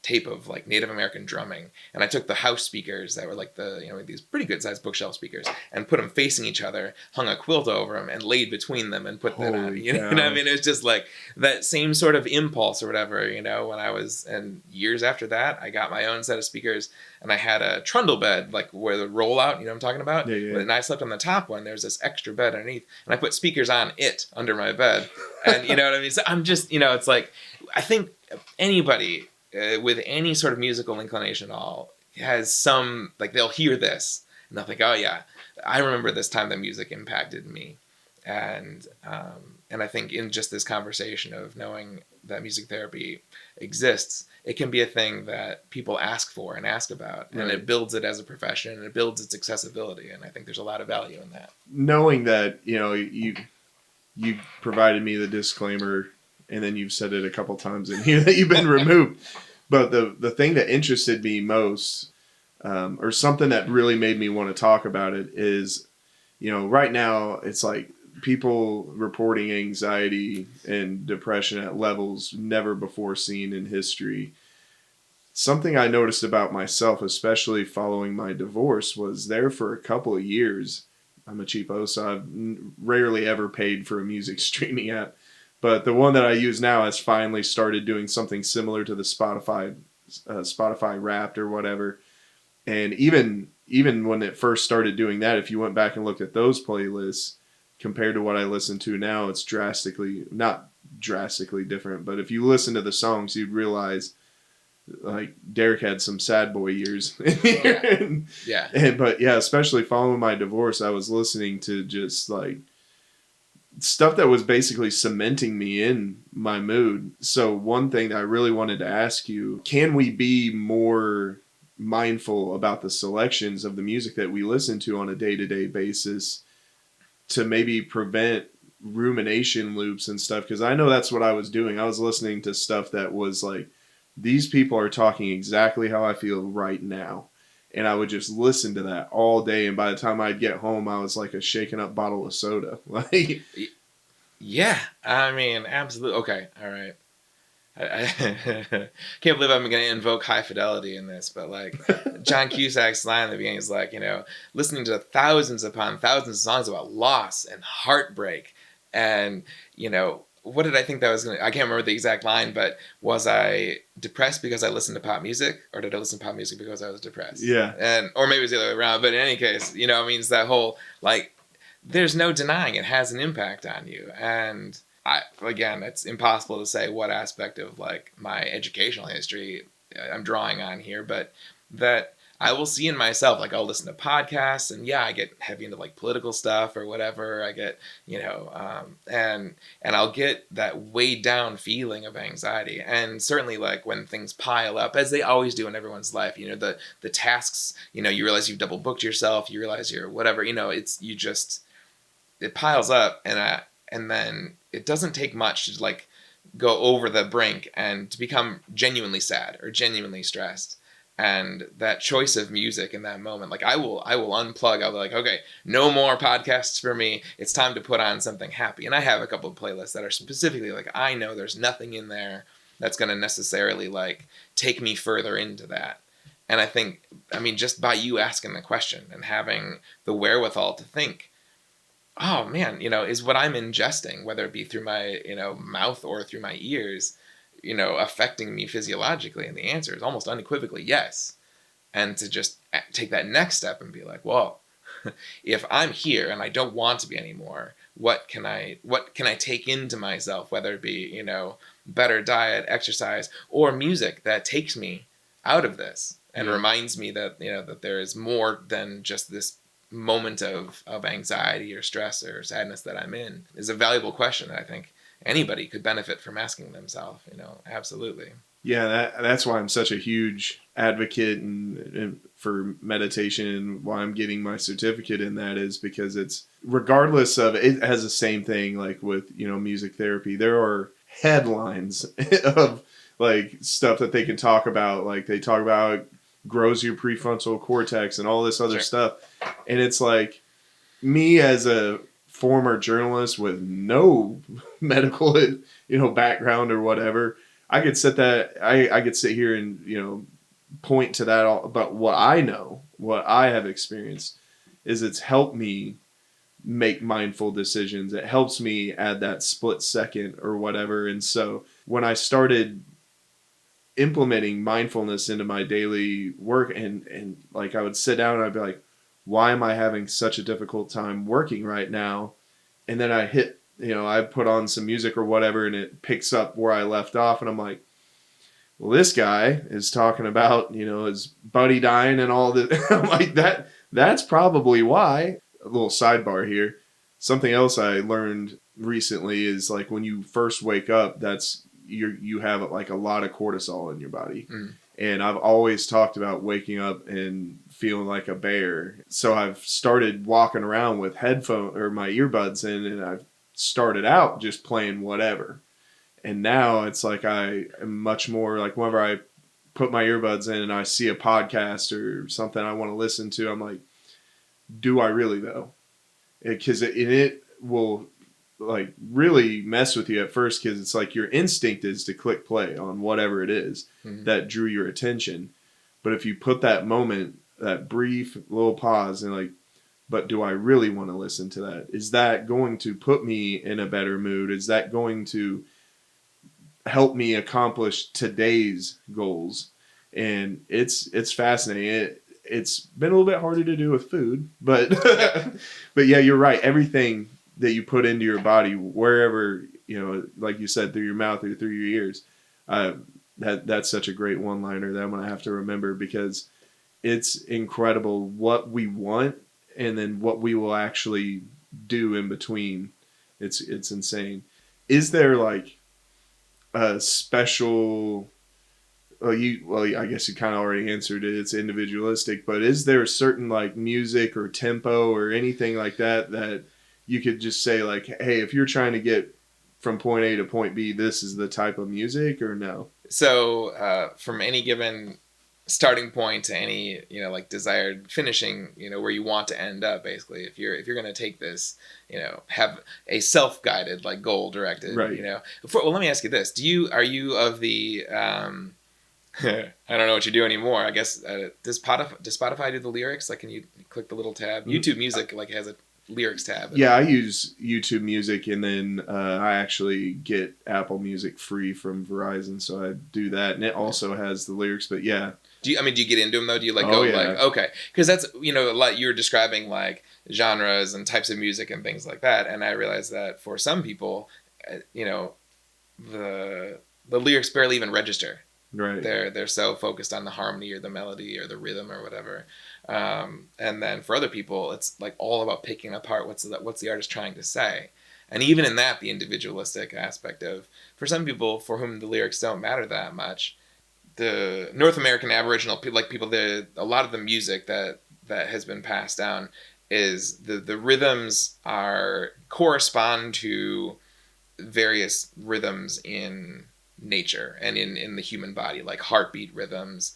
tape of like Native American drumming, and I took the house speakers that were like the, you know, these pretty good sized bookshelf speakers, and put them facing each other, hung a quilt over them, and laid between them and put that on. You know what I mean? It was just like that same sort of impulse or whatever, you know, when I was, and years after that, I got my own set of speakers, and I had a trundle bed, like where the roll out, you know what I'm talking about? Yeah. And I slept on the top one. There's this extra bed underneath, and I put speakers on it under my bed. And you know what I mean? So I'm just, you know, it's like, I think anybody with any sort of musical inclination at all has some, like, they'll hear this and they'll think, oh yeah, I remember this time that music impacted me. And I think in just this conversation of knowing that music therapy exists, it can be a thing that people ask for and ask about, and it builds it as a profession, and it builds its accessibility. And I think there's a lot of value in that. Knowing that, you know, you provided me the disclaimer, and then you've said it a couple times in here that you've been removed. But the thing that interested me most, or something that really made me want to talk about it, is, you know, right now it's like people reporting anxiety and depression at levels never before seen in history. Something I noticed about myself, especially following my divorce, was there for a couple of years. I'm a cheapo, so I've rarely ever paid for a music streaming app. But the one that I use now has finally started doing something similar to the Spotify Wrapped or whatever. And even when it first started doing that, if you went back and looked at those playlists compared to what I listen to now, it's not drastically different. But if you listen to the songs, you'd realize, like, Derek had some sad boy years. But yeah, especially following my divorce, I was listening to just like stuff that was basically cementing me in my mood. So one thing that I really wanted to ask you, can we be more mindful about the selections of the music that we listen to on a day-to-day basis to maybe prevent rumination loops and stuff. Because I know that's what I was doing. I was listening to stuff that was like, these people are talking exactly how I feel right now. And I would just listen to that all day. And by the time I'd get home, I was like a shaken up bottle of soda. Like, Yeah, I mean, absolutely. Okay, all right. I can't believe I'm going to invoke high fidelity in this, but like John Cusack's line at the beginning is like, listening to thousands upon thousands of songs about loss and heartbreak. And, what did I think that was going to, I can't remember the exact line, but was I depressed because I listened to pop music, or did I listen to pop music because I was depressed? yeah. Or maybe it was the other way around, but in any case, it means that whole, like, there's no denying it has an impact on you. And again, it's impossible to say what aspect of like my educational history I'm drawing on here, but that I will see in myself, like I'll listen to podcasts and I get heavy into like political stuff or whatever. I get, and I'll get that weighed down feeling of anxiety. And certainly like when things pile up, as they always do in everyone's life, the tasks, you realize you've double booked yourself, you realize you're whatever, it piles up, and then it doesn't take much to like go over the brink and to become genuinely sad or genuinely stressed. And that choice of music in that moment, like I will unplug. I'll be like, okay, no more podcasts for me. It's time to put on something happy. And I have a couple of playlists that are specifically like, I know there's nothing in there that's going to necessarily like take me further into that. And I think, just by you asking the question and having the wherewithal to think, oh man, is what I'm ingesting, whether it be through my, mouth or through my ears, affecting me physiologically? And the answer is almost unequivocally yes. And to just take that next step and be like, well, if I'm here and I don't want to be anymore, what can I take into myself, whether it be, better diet, exercise, or music that takes me out of this and reminds me that, that there is more than just this moment of anxiety or stress or sadness that I'm in, is a valuable question that I think anybody could benefit from asking themselves. Absolutely. Yeah, that's why I'm such a huge advocate and for meditation, and why I'm getting my certificate in that is because it's, regardless of, it has the same thing like with music therapy. There are headlines of like stuff that they can talk about, like they talk about grows your prefrontal cortex and all this other stuff. And it's like, me as a former journalist with no medical, background or whatever, I could sit here and, point to that all, but what I know, what I have experienced is it's helped me make mindful decisions. It helps me add that split second or whatever. And so when I started implementing mindfulness into my daily work, and like I would sit down and I'd be like, why am I having such a difficult time working right now? And then I hit, I put on some music or whatever and it picks up where I left off, and I'm like, well, this guy is talking about, his buddy dying and all that. I'm like, that's probably why. A little sidebar here. Something else I learned recently is like when you first wake up, you have like a lot of cortisol in your body. And I've always talked about waking up and feeling like a bear. So I've started walking around with headphone or my earbuds in, and I've started out just playing whatever. And now it's like I am much more like, whenever I put my earbuds in and I see a podcast or something I want to listen to, I'm like, do I really though? Because it will like really mess with you at first, because it's like your instinct is to click play on whatever it is that drew your attention. But if you put that moment, that brief little pause, and like, but do I really want to listen to that? Is that going to put me in a better mood? Is that going to help me accomplish today's goals? And it's fascinating. It's been a little bit harder to do with food, but but yeah, you're right. Everything that you put into your body, wherever, like you said, through your mouth or through your ears, that's such a great one-liner that I'm going to have to remember, because it's incredible what we want and then what we will actually do in between. It's insane. Is there like a special I guess you kind of already answered it. It's individualistic, but is there a certain like music or tempo or anything like that that you could just say like, hey, if you're trying to get from point A to point B, this is the type of music, or no? So from any given starting point to any like desired finishing, where you want to end up, basically, if you're going to take this, have a self-guided, like goal directed, Right. well, let me ask you this: are you of the I don't know what you do anymore. I guess does Spotify do the lyrics? Like, can you click the little tab? YouTube Music like has a lyrics tab. Yeah, I use YouTube Music, and then I actually get Apple Music free from Verizon, so I do that, and it also has the lyrics. But yeah, do you get into them though? Do you like Oh, go yeah. like okay? Because that's a lot you're describing, like genres and types of music and things like that, and I realize that for some people, the lyrics barely even register. right. They're so focused on the harmony or the melody or the rhythm or whatever, and then for other people, it's like all about picking apart what's the artist trying to say, and even in that, the individualistic aspect of, for some people for whom the lyrics don't matter that much, the North American Aboriginal people, a lot of the music that has been passed down is the rhythms correspond to various rhythms in nature and in the human body, like heartbeat rhythms,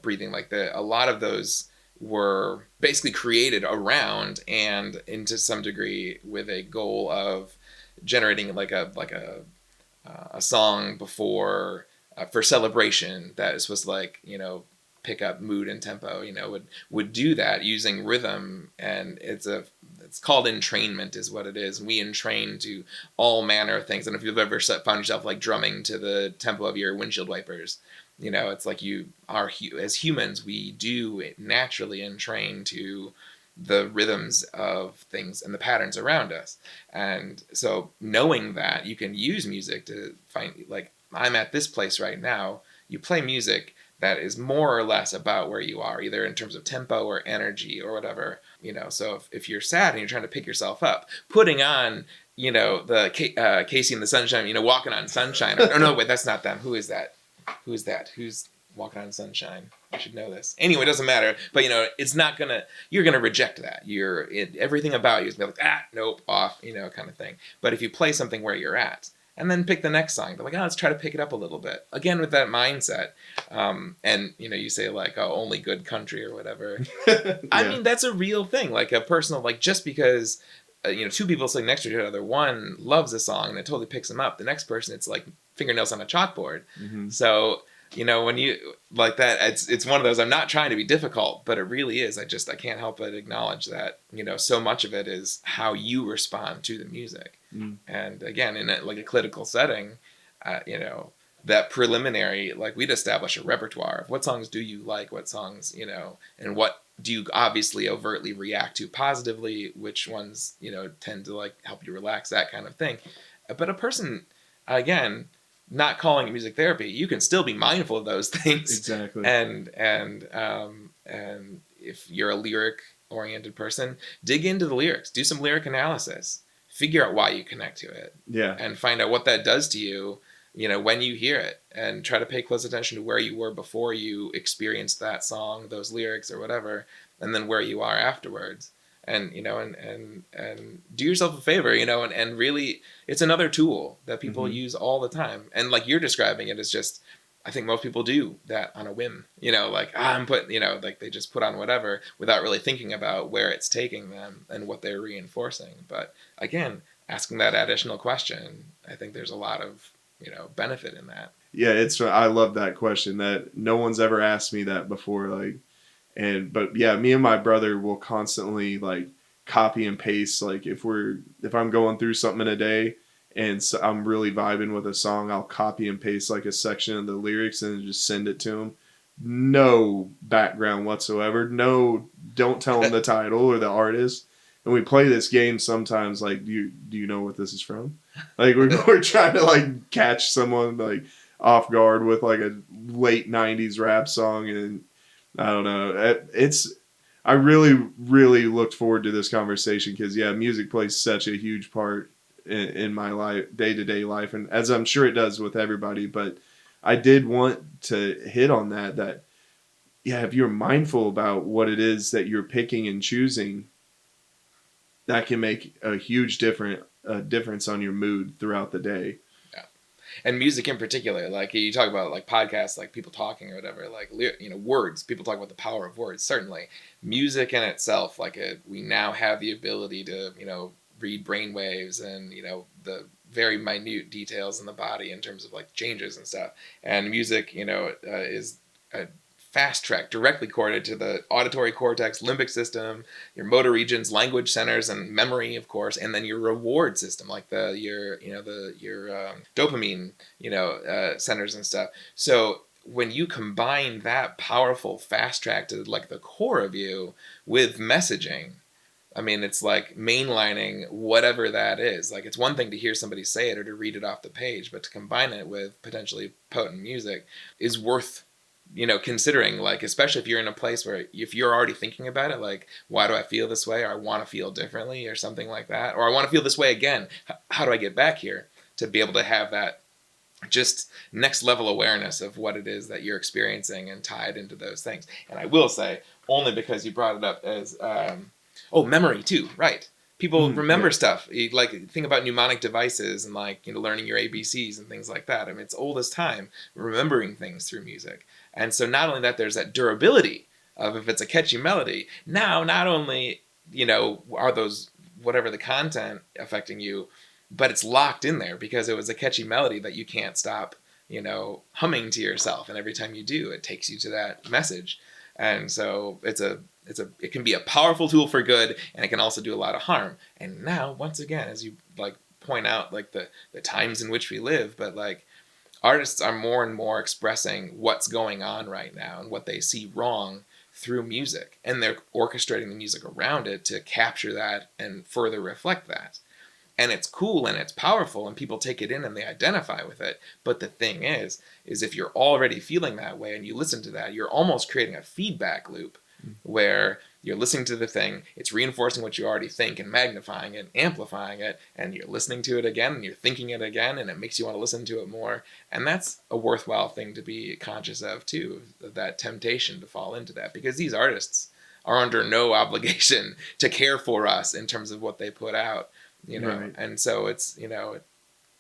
breathing, like a lot of those were basically created around and into some degree with a goal of generating like a song before for celebration that is supposed to like pick up mood and tempo, would do that using rhythm, and it's called entrainment is what it is. We entrain to all manner of things, and if you've ever found yourself like drumming to the tempo of your windshield wipers, it's like you are, as humans, we do naturally entrain to the rhythms of things and the patterns around us. And so knowing that you can use music to find, like, I'm at this place right now, you play music that is more or less about where you are, either in terms of tempo or energy or whatever, so if you're sad and you're trying to pick yourself up, putting on, the Casey and the Sunshine, Walking on Sunshine, or no, wait, that's not them. Who's Walking on Sunshine? I should know this. Anyway, it doesn't matter, but it's not you're gonna reject that. Everything about you is gonna be like, nope, off, kind of thing. But if you play something where you're at, and then pick the next song, they're like, let's try to pick it up a little bit. Again, with that mindset. And, you say like, only good country or whatever. Yeah. I mean, that's a real thing. Like a personal, like just because, two people sitting next to each other, one loves a song and it totally picks them up. The next person, it's like fingernails on a chalkboard. Mm-hmm. So, when you like that, it's one of those, I'm not trying to be difficult, but it really is. I can't help but acknowledge that, so much of it is how you respond to the music. Mm. And again, in a clinical setting, that preliminary, like we'd establish a repertoire of what songs do you like, what songs, and what do you obviously overtly react to positively, which ones, tend to like help you relax, that kind of thing. But a person, again, not calling it music therapy, you can still be mindful of those things. Exactly. And if you're a lyric oriented person, dig into the lyrics, do some lyric analysis, figure out why you connect to it. Yeah. And find out what that does to you, when you hear it, and try to pay close attention to where you were before you experienced that song, those lyrics or whatever, and then where you are afterwards. And, and do yourself a favor, and really, it's another tool that people Mm-hmm. use all the time. And like you're describing it, it's just, I think most people do that on a whim, like I'm putting, like they just put on whatever without really thinking about where it's taking them and what they're reinforcing. But again, asking that additional question, I think there's a lot of, benefit in that. Yeah, I love that question. That no one's ever asked me that before. But yeah, me and my brother will constantly like copy and paste. Like if I'm going through something in a day and so I'm really vibing with a song, I'll copy and paste like a section of the lyrics and just send it to him. No background whatsoever. No, don't tell him the title or the artist. And we play this game sometimes. Like, do you know what this is from? Like we're trying to like catch someone like off guard with like a late '90s rap song, and I don't know. I really, really looked forward to this conversation because, yeah, music plays such a huge part in my life, day-to-day life, and as I'm sure it does with everybody. But I did want to hit on that, yeah, if you're mindful about what it is that you're picking and choosing, that can make a huge difference on your mood throughout the day. And music in particular, like you talk about like podcasts, like people talking or whatever, like, you know, words, people talk about the power of words. Certainly music in itself, like we now have the ability to, you know, read brain waves and, you know, the very minute details in the body in terms of like changes and stuff. And music, you know, is a fast track directly correlated to the auditory cortex, limbic system, your motor regions, language centers, and memory, of course, and then your reward system, like your dopamine, you know, centers and stuff. So when you combine that powerful fast track to like the core of you with messaging, I mean, it's like mainlining whatever that is. Like, it's one thing to hear somebody say it or to read it off the page, but to combine it with potentially potent music is worth, you know, considering, like, especially if you're in a place where if you're already thinking about it, like, why do I feel this way? Or I want to feel differently or something like that. Or I want to feel this way again. How do I get back here? To be able to have that just next level awareness of what it is that you're experiencing and tied into those things. And I will say, only because you brought it up as, memory too, right? People remember stuff. Like, think about mnemonic devices and, like, you know, learning your ABCs and things like that. I mean, it's old as time, remembering things through music. And so not only that, there's that durability of if it's a catchy melody. Now, not only, you know, are those, whatever the content affecting you, but it's locked in there because it was a catchy melody that you can't stop, you know, humming to yourself. And every time you do, it takes you to that message. And so it can be a powerful tool for good, and it can also do a lot of harm. And now, once again, as you like point out, like the times in which we live, but like artists are more and more expressing what's going on right now and what they see wrong through music, and they're orchestrating the music around it to capture that and further reflect that. And it's cool and it's powerful and people take it in and they identify with it. But the thing is if you're already feeling that way and you listen to that, you're almost creating a feedback loop where you're listening to the thing, it's reinforcing what you already think and magnifying it, amplifying it, and you're listening to it again and you're thinking it again and it makes you want to listen to it more. And that's a worthwhile thing to be conscious of too, that temptation to fall into that, because these artists are under no obligation to care for us in terms of what they put out. You know, right. And so it's, you know,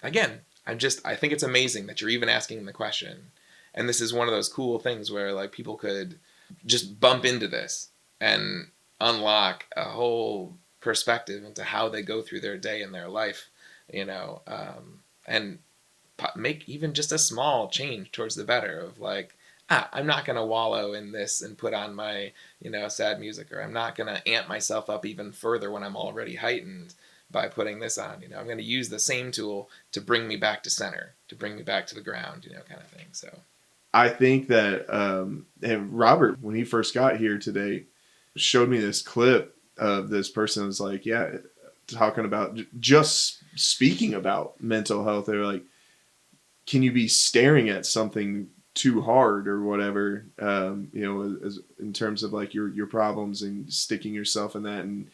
again, I think it's amazing that you're even asking the question. And this is one of those cool things where like people could just bump into this and unlock a whole perspective into how they go through their day and their life, you know, and make even just a small change towards the better of like, I'm not going to wallow in this and put on my, you know, sad music, or I'm not going to amp myself up even further when I'm already heightened by putting this on. You know, I'm going to use the same tool to bring me back to center, to bring me back to the ground, you know, kind of thing. So I think that, and Robert, when he first got here today, showed me this clip of this person who was like, yeah, talking about just speaking about mental health. They were like, can you be staring at something too hard or whatever, you know, as, in terms of like your problems and sticking yourself in that. And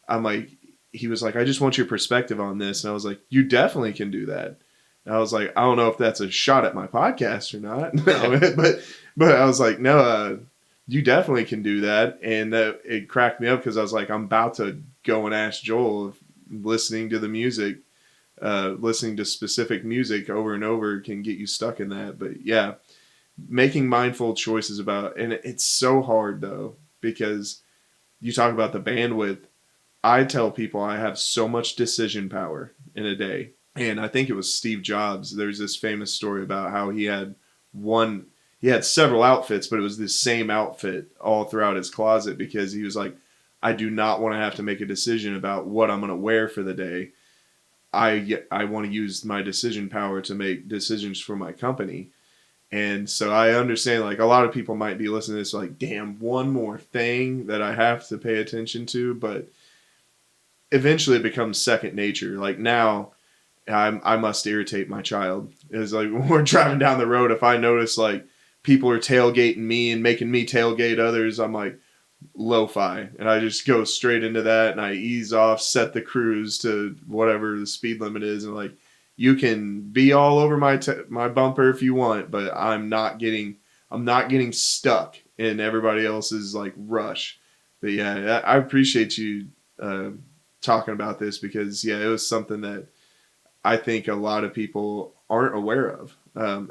I'm like, he was like, I just want your perspective on this. And I was like, you definitely can do that. And I was like, I don't know if that's a shot at my podcast or not, but I was like, no, you definitely can do that. And it cracked me up because I was like, I'm about to go and ask Joel if listening to the music, listening to specific music over and over can get you stuck in that. But yeah, making mindful choices about, and it's so hard though, because you talk about the bandwidth. I tell people I have so much decision power in a day. And I think it was Steve Jobs. There's this famous story about how he had several outfits, but it was the same outfit all throughout his closet because he was like, I do not want to have to make a decision about what I'm going to wear for the day. I want to use my decision power to make decisions for my company. And so I understand, like, a lot of people might be listening to this like, damn, one more thing that I have to pay attention to. But eventually it becomes second nature. Like now I must irritate my child. It's like when we're driving down the road, if I notice like people are tailgating me and making me tailgate others, I'm like, lo-fi. And I just go straight into that and I ease off, set the cruise to whatever the speed limit is. And like, you can be all over my bumper if you want, but I'm not getting stuck in everybody else's like rush. But yeah, I appreciate you uh, talking about this because yeah, it was something that I think a lot of people aren't aware of,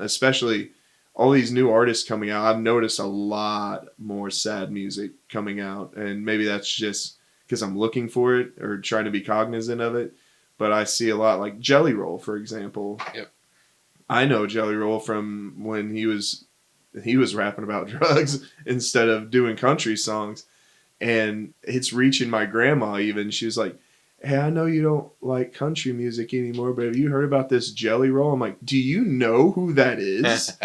especially all these new artists coming out. I've noticed a lot more sad music coming out, and maybe that's just because I'm looking for it or trying to be cognizant of it. But I see a lot like Jelly Roll, for example. Yep. I know Jelly Roll from when he was rapping about drugs instead of doing country songs, and it's reaching my grandma even. She was like, hey, I know you don't like country music anymore, but have you heard about this Jelly Roll? I'm like, do you know who that is?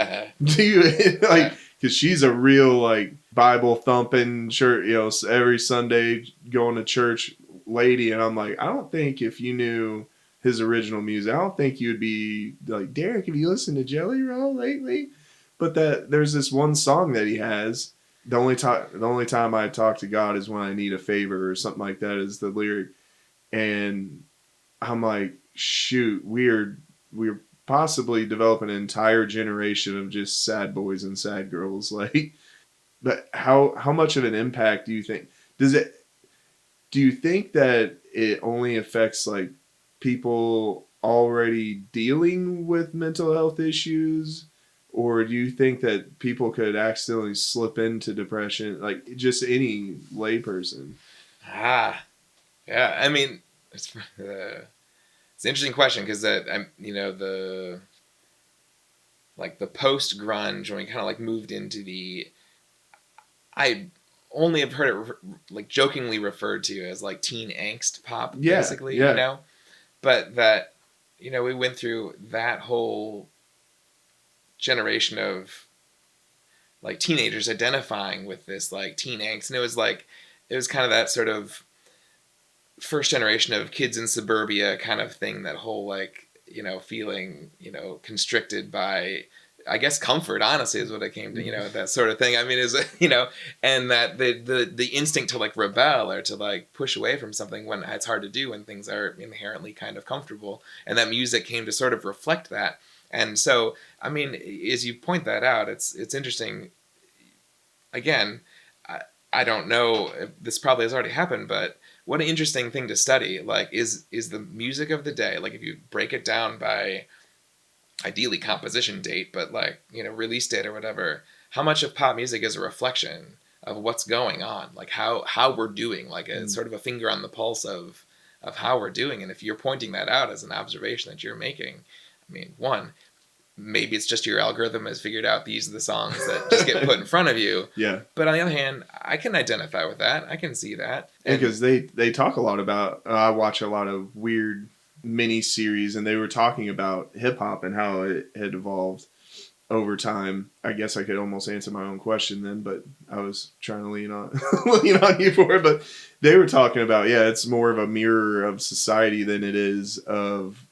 Do you like, because she's a real like Bible thumping church, every Sunday going to church lady. And I'm like, I don't think if you knew his original music, I don't think you'd be like, Derek, have you listened to Jelly Roll lately? But that there's this one song that he has. The only time I talk to God is when I need a favor or something like that is the lyric. And I'm like, shoot, we're possibly developing an entire generation of just sad boys and sad girls. Like, but how much of an impact do you think do you think that it only affects like people already dealing with mental health issues, or do you think that people could accidentally slip into depression, like just any layperson? Yeah. I mean, it's an interesting question because I'm, the like the post grunge when we kind of like moved into the, I only have heard it like jokingly referred to as like teen angst pop, Yeah, basically, yeah. but that, we went through that whole generation of like teenagers identifying with this like teen angst, and it was kind of that sort of first generation of kids in suburbia kind of thing, that whole like, feeling, constricted by, I guess, comfort, honestly, is what it came to, that sort of thing. I mean, is, and that the instinct to like rebel or to like push away from something when it's hard to do when things are inherently kind of comfortable. And that music came to sort of reflect that. And so, I mean, as you point that out, it's interesting. Again, I don't know if this probably has already happened, but what an interesting thing to study. Like, is the music of the day, like if you break it down by ideally composition date, but like, release date or whatever, how much of pop music is a reflection of what's going on, like how we're doing, like a sort of a finger on the pulse of how we're doing. And if you're pointing that out as an observation that you're making, I mean, one, maybe it's just your algorithm has figured out these are the songs that just get put in front of you. Yeah. But on the other hand, I can identify with that. I can see that. Because they talk a lot about, I watch a lot of weird mini series, and they were talking about hip hop and how it had evolved over time. I guess I could almost answer my own question then, but I was trying to lean on lean on you for it. But they were talking about, yeah, it's more of a mirror of society than it is of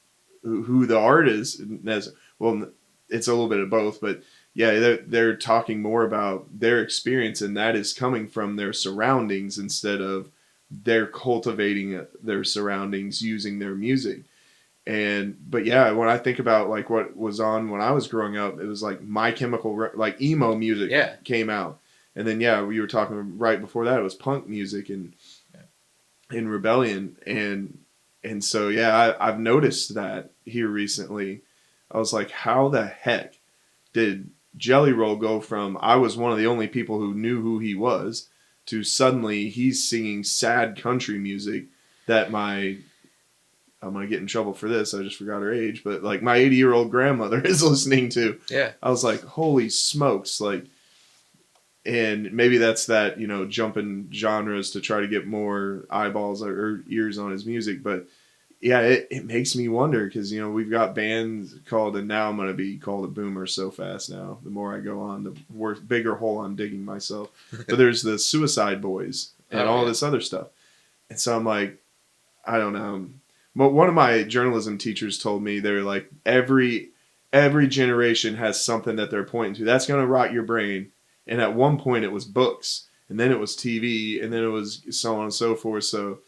who the artist is. Well, it's a little bit of both, but yeah, they're talking more about their experience, and that is coming from their surroundings instead of they're cultivating their surroundings using their music. But yeah, when I think about like what was on when I was growing up, it was like My Chemical, like emo music came out, and then yeah, we were talking right before that it was punk music and in Rebellion, and so yeah, I've noticed that here recently. I was like, how the heck did Jelly Roll go from I was one of the only people who knew who he was to suddenly he's singing sad country music that I'm going to get in trouble for this. I just forgot her age, but like my 80-year-old grandmother is listening to. Yeah. I was like, holy smokes. Like, and maybe that's that, jumping genres to try to get more eyeballs or ears on his music. But yeah, it makes me wonder because, we've got bands called, and now I'm going to be called a boomer so fast now. The more I go on, the worse, bigger hole I'm digging myself. But there's the Suicide Boys and all this other stuff. And so I'm like, I don't know. But one of my journalism teachers told me they're like, every generation has something that they're pointing to. That's going to rot your brain. And at one point it was books, and then it was TV, and then it was so on and so forth. So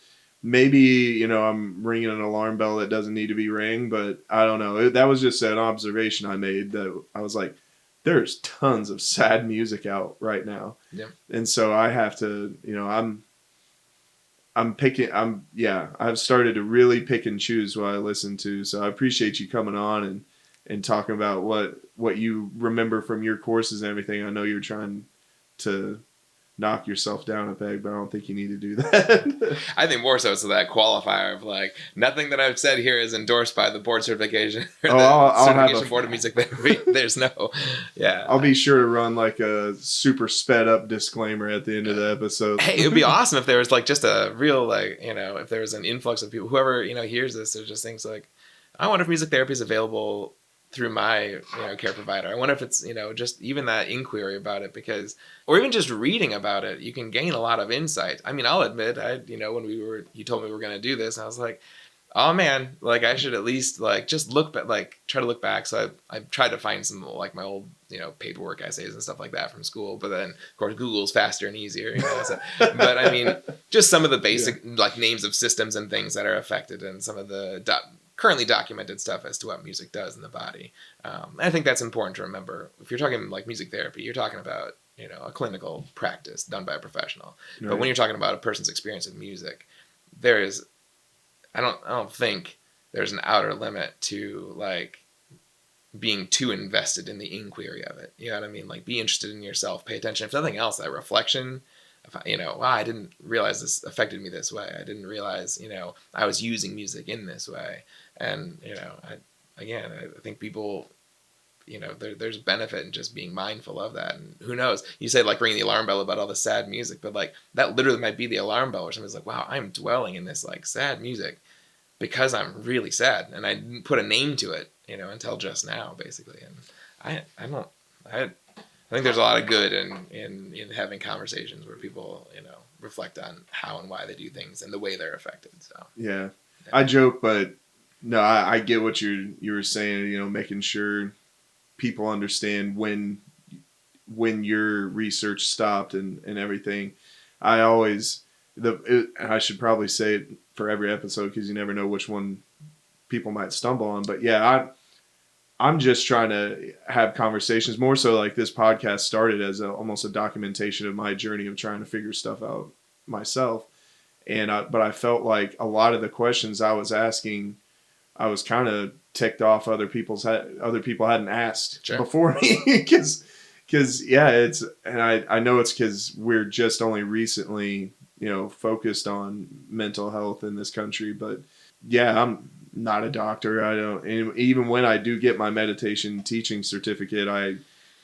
maybe, you know, I'm ringing an alarm bell that doesn't need to be rang, but I don't know. That was just an observation I made that I was like, there's tons of sad music out right now. Yeah. And so I have to, you know, I've started to really pick and choose what I listen to. So I appreciate you coming on and talking about what you remember from your courses and everything. I know you're trying to knock yourself down a peg, but I don't think you need to do that. I think more so that qualifier of like, nothing that I've said here is endorsed by the board certification or I'll certification have board of music therapy. There's no, yeah. I'll be sure to run like a super sped up disclaimer at the end of the episode. Hey, it would be awesome if there was like just a real, like, you know, if there was an influx of people, whoever, you know, hears this, there's just things like, I wonder if music therapy is available through my, you know, care provider. I wonder if it's, you know, just even that inquiry about it, because, or even just reading about it, you can gain a lot of insight. I mean, I'll admit, you know, when you told me we were going to do this, I was like, oh man, like I should at least like just look back, like try to look back. So I tried to find some like my old, you know, paperwork essays and stuff like that from school. But then of course Google's faster and easier, you know. So, but I mean, just some of the basic like names of systems and things that are affected, and some of the currently documented stuff as to what music does in the body. I think that's important to remember. If you're talking like music therapy, you're talking about, you know, a clinical practice done by a professional. Right. But when you're talking about a person's experience with music, there is, I don't think there's an outer limit to like being too invested in the inquiry of it. You know what I mean? Like, be interested in yourself, pay attention. If nothing else, that reflection, you know, wow, I didn't realize this affected me this way. I didn't realize, you know, I was using music in this way. And, you know, I think people, you know, there's benefit in just being mindful of that. And who knows? You say like ringing the alarm bell about all the sad music, but like that literally might be the alarm bell, or somebody's like, wow, I'm dwelling in this like sad music because I'm really sad, and I didn't put a name to it, you know, until just now, basically. And I think there's a lot of good in having conversations where people, you know, reflect on how and why they do things and the way they're affected. So yeah. I joke, but no, I get what you were saying. You know, making sure people understand when your research stopped and everything. I always I should probably say it for every episode, because you never know which one people might stumble on. But yeah, I'm just trying to have conversations, more so like this podcast started as almost a documentation of my journey of trying to figure stuff out myself. And but I felt like a lot of the questions I was asking, I was kind of ticked off other people hadn't asked before me, because yeah, it's, and I know it's because we're just only recently, you know, focused on mental health in this country. But yeah, I'm not a doctor. I don't, and even when I do get my meditation teaching certificate,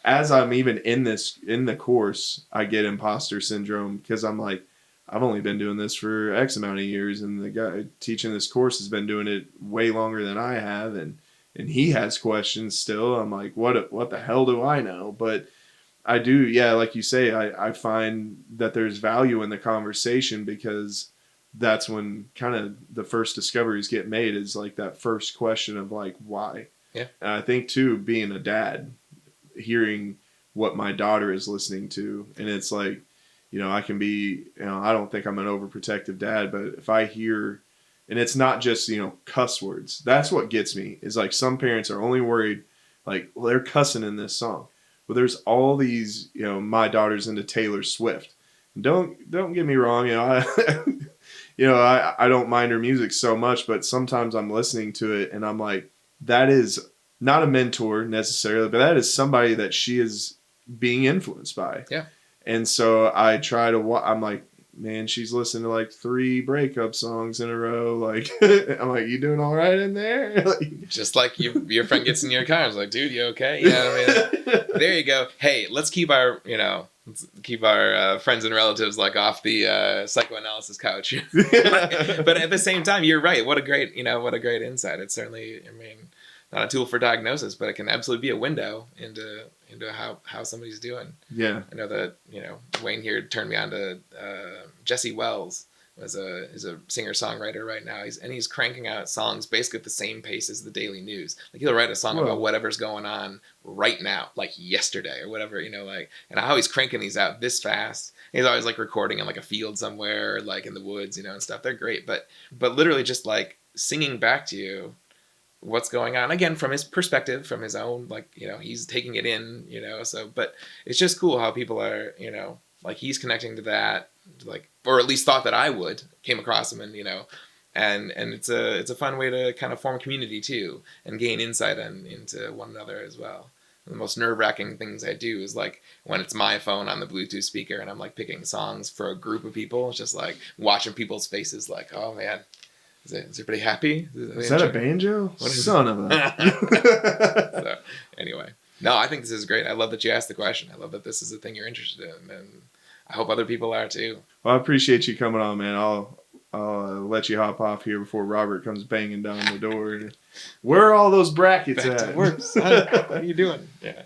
as I'm even in the course, I get imposter syndrome, because I'm like, I've only been doing this for X amount of years, and the guy teaching this course has been doing it way longer than I have, and he has questions still. I'm like, what the hell do I know? But I do, yeah, like you say, I find that there's value in the conversation, because that's when kind of the first discoveries get made, is like that first question of like, why? Yeah. And I think too, being a dad, hearing what my daughter is listening to, and it's like, you know, I can be, you know, I don't think I'm an overprotective dad, but if I hear, and it's not just, you know, cuss words, that's what gets me, is like some parents are only worried, like, well, they're cussing in this song. Well, there's all these, you know, my daughter's into Taylor Swift. Don't get me wrong, you know, I don't mind her music so much, but sometimes I'm listening to it and I'm like, that is not a mentor necessarily, but that is somebody that she is being influenced by. Yeah. And so I try to, I'm like, man, she's listening to like 3 breakup songs in a row. Like, I'm like, you doing all right in there? Like, just like your friend gets in your car, it's like, dude, you okay? Yeah, I mean, there you go. Hey, let's keep our friends and relatives like off the psychoanalysis couch. But at the same time, you're right. What a great insight. It's certainly, I mean, not a tool for diagnosis, but it can absolutely be a window into how somebody's doing. Yeah. I know that, you know, Wayne here turned me on to Jesse Wells, is a singer-songwriter right now. He's cranking out songs basically at the same pace as the Daily News. Like he'll write a song Whoa. about whatever's going on right now, like yesterday or whatever, like, and how he's cranking these out this fast. He's always like recording in like a field somewhere, like in the woods, and stuff. They're great, but literally just like singing back to you what's going on, again from his perspective, from his own, like, he's taking it in, so, but it's just cool how people are, like he's connecting to that, like, or at least thought that I would, came across him, and and it's a fun way to kind of form community too, and gain insight into one another as well. The most nerve-wracking things I do is like when it's my phone on the Bluetooth speaker and I'm like picking songs for a group of people. It's just like watching people's faces, like, oh man, is everybody happy? Is that a banjo? What is Son of a. So anyway, no, I think this is great. I love that you asked the question. I love that this is a thing you're interested in, and I hope other people are too. Well, I appreciate you coming on, man. I'll let you hop off here before Robert comes banging down the door. Where are all those brackets Back at? to work, son. What are you doing? Yeah.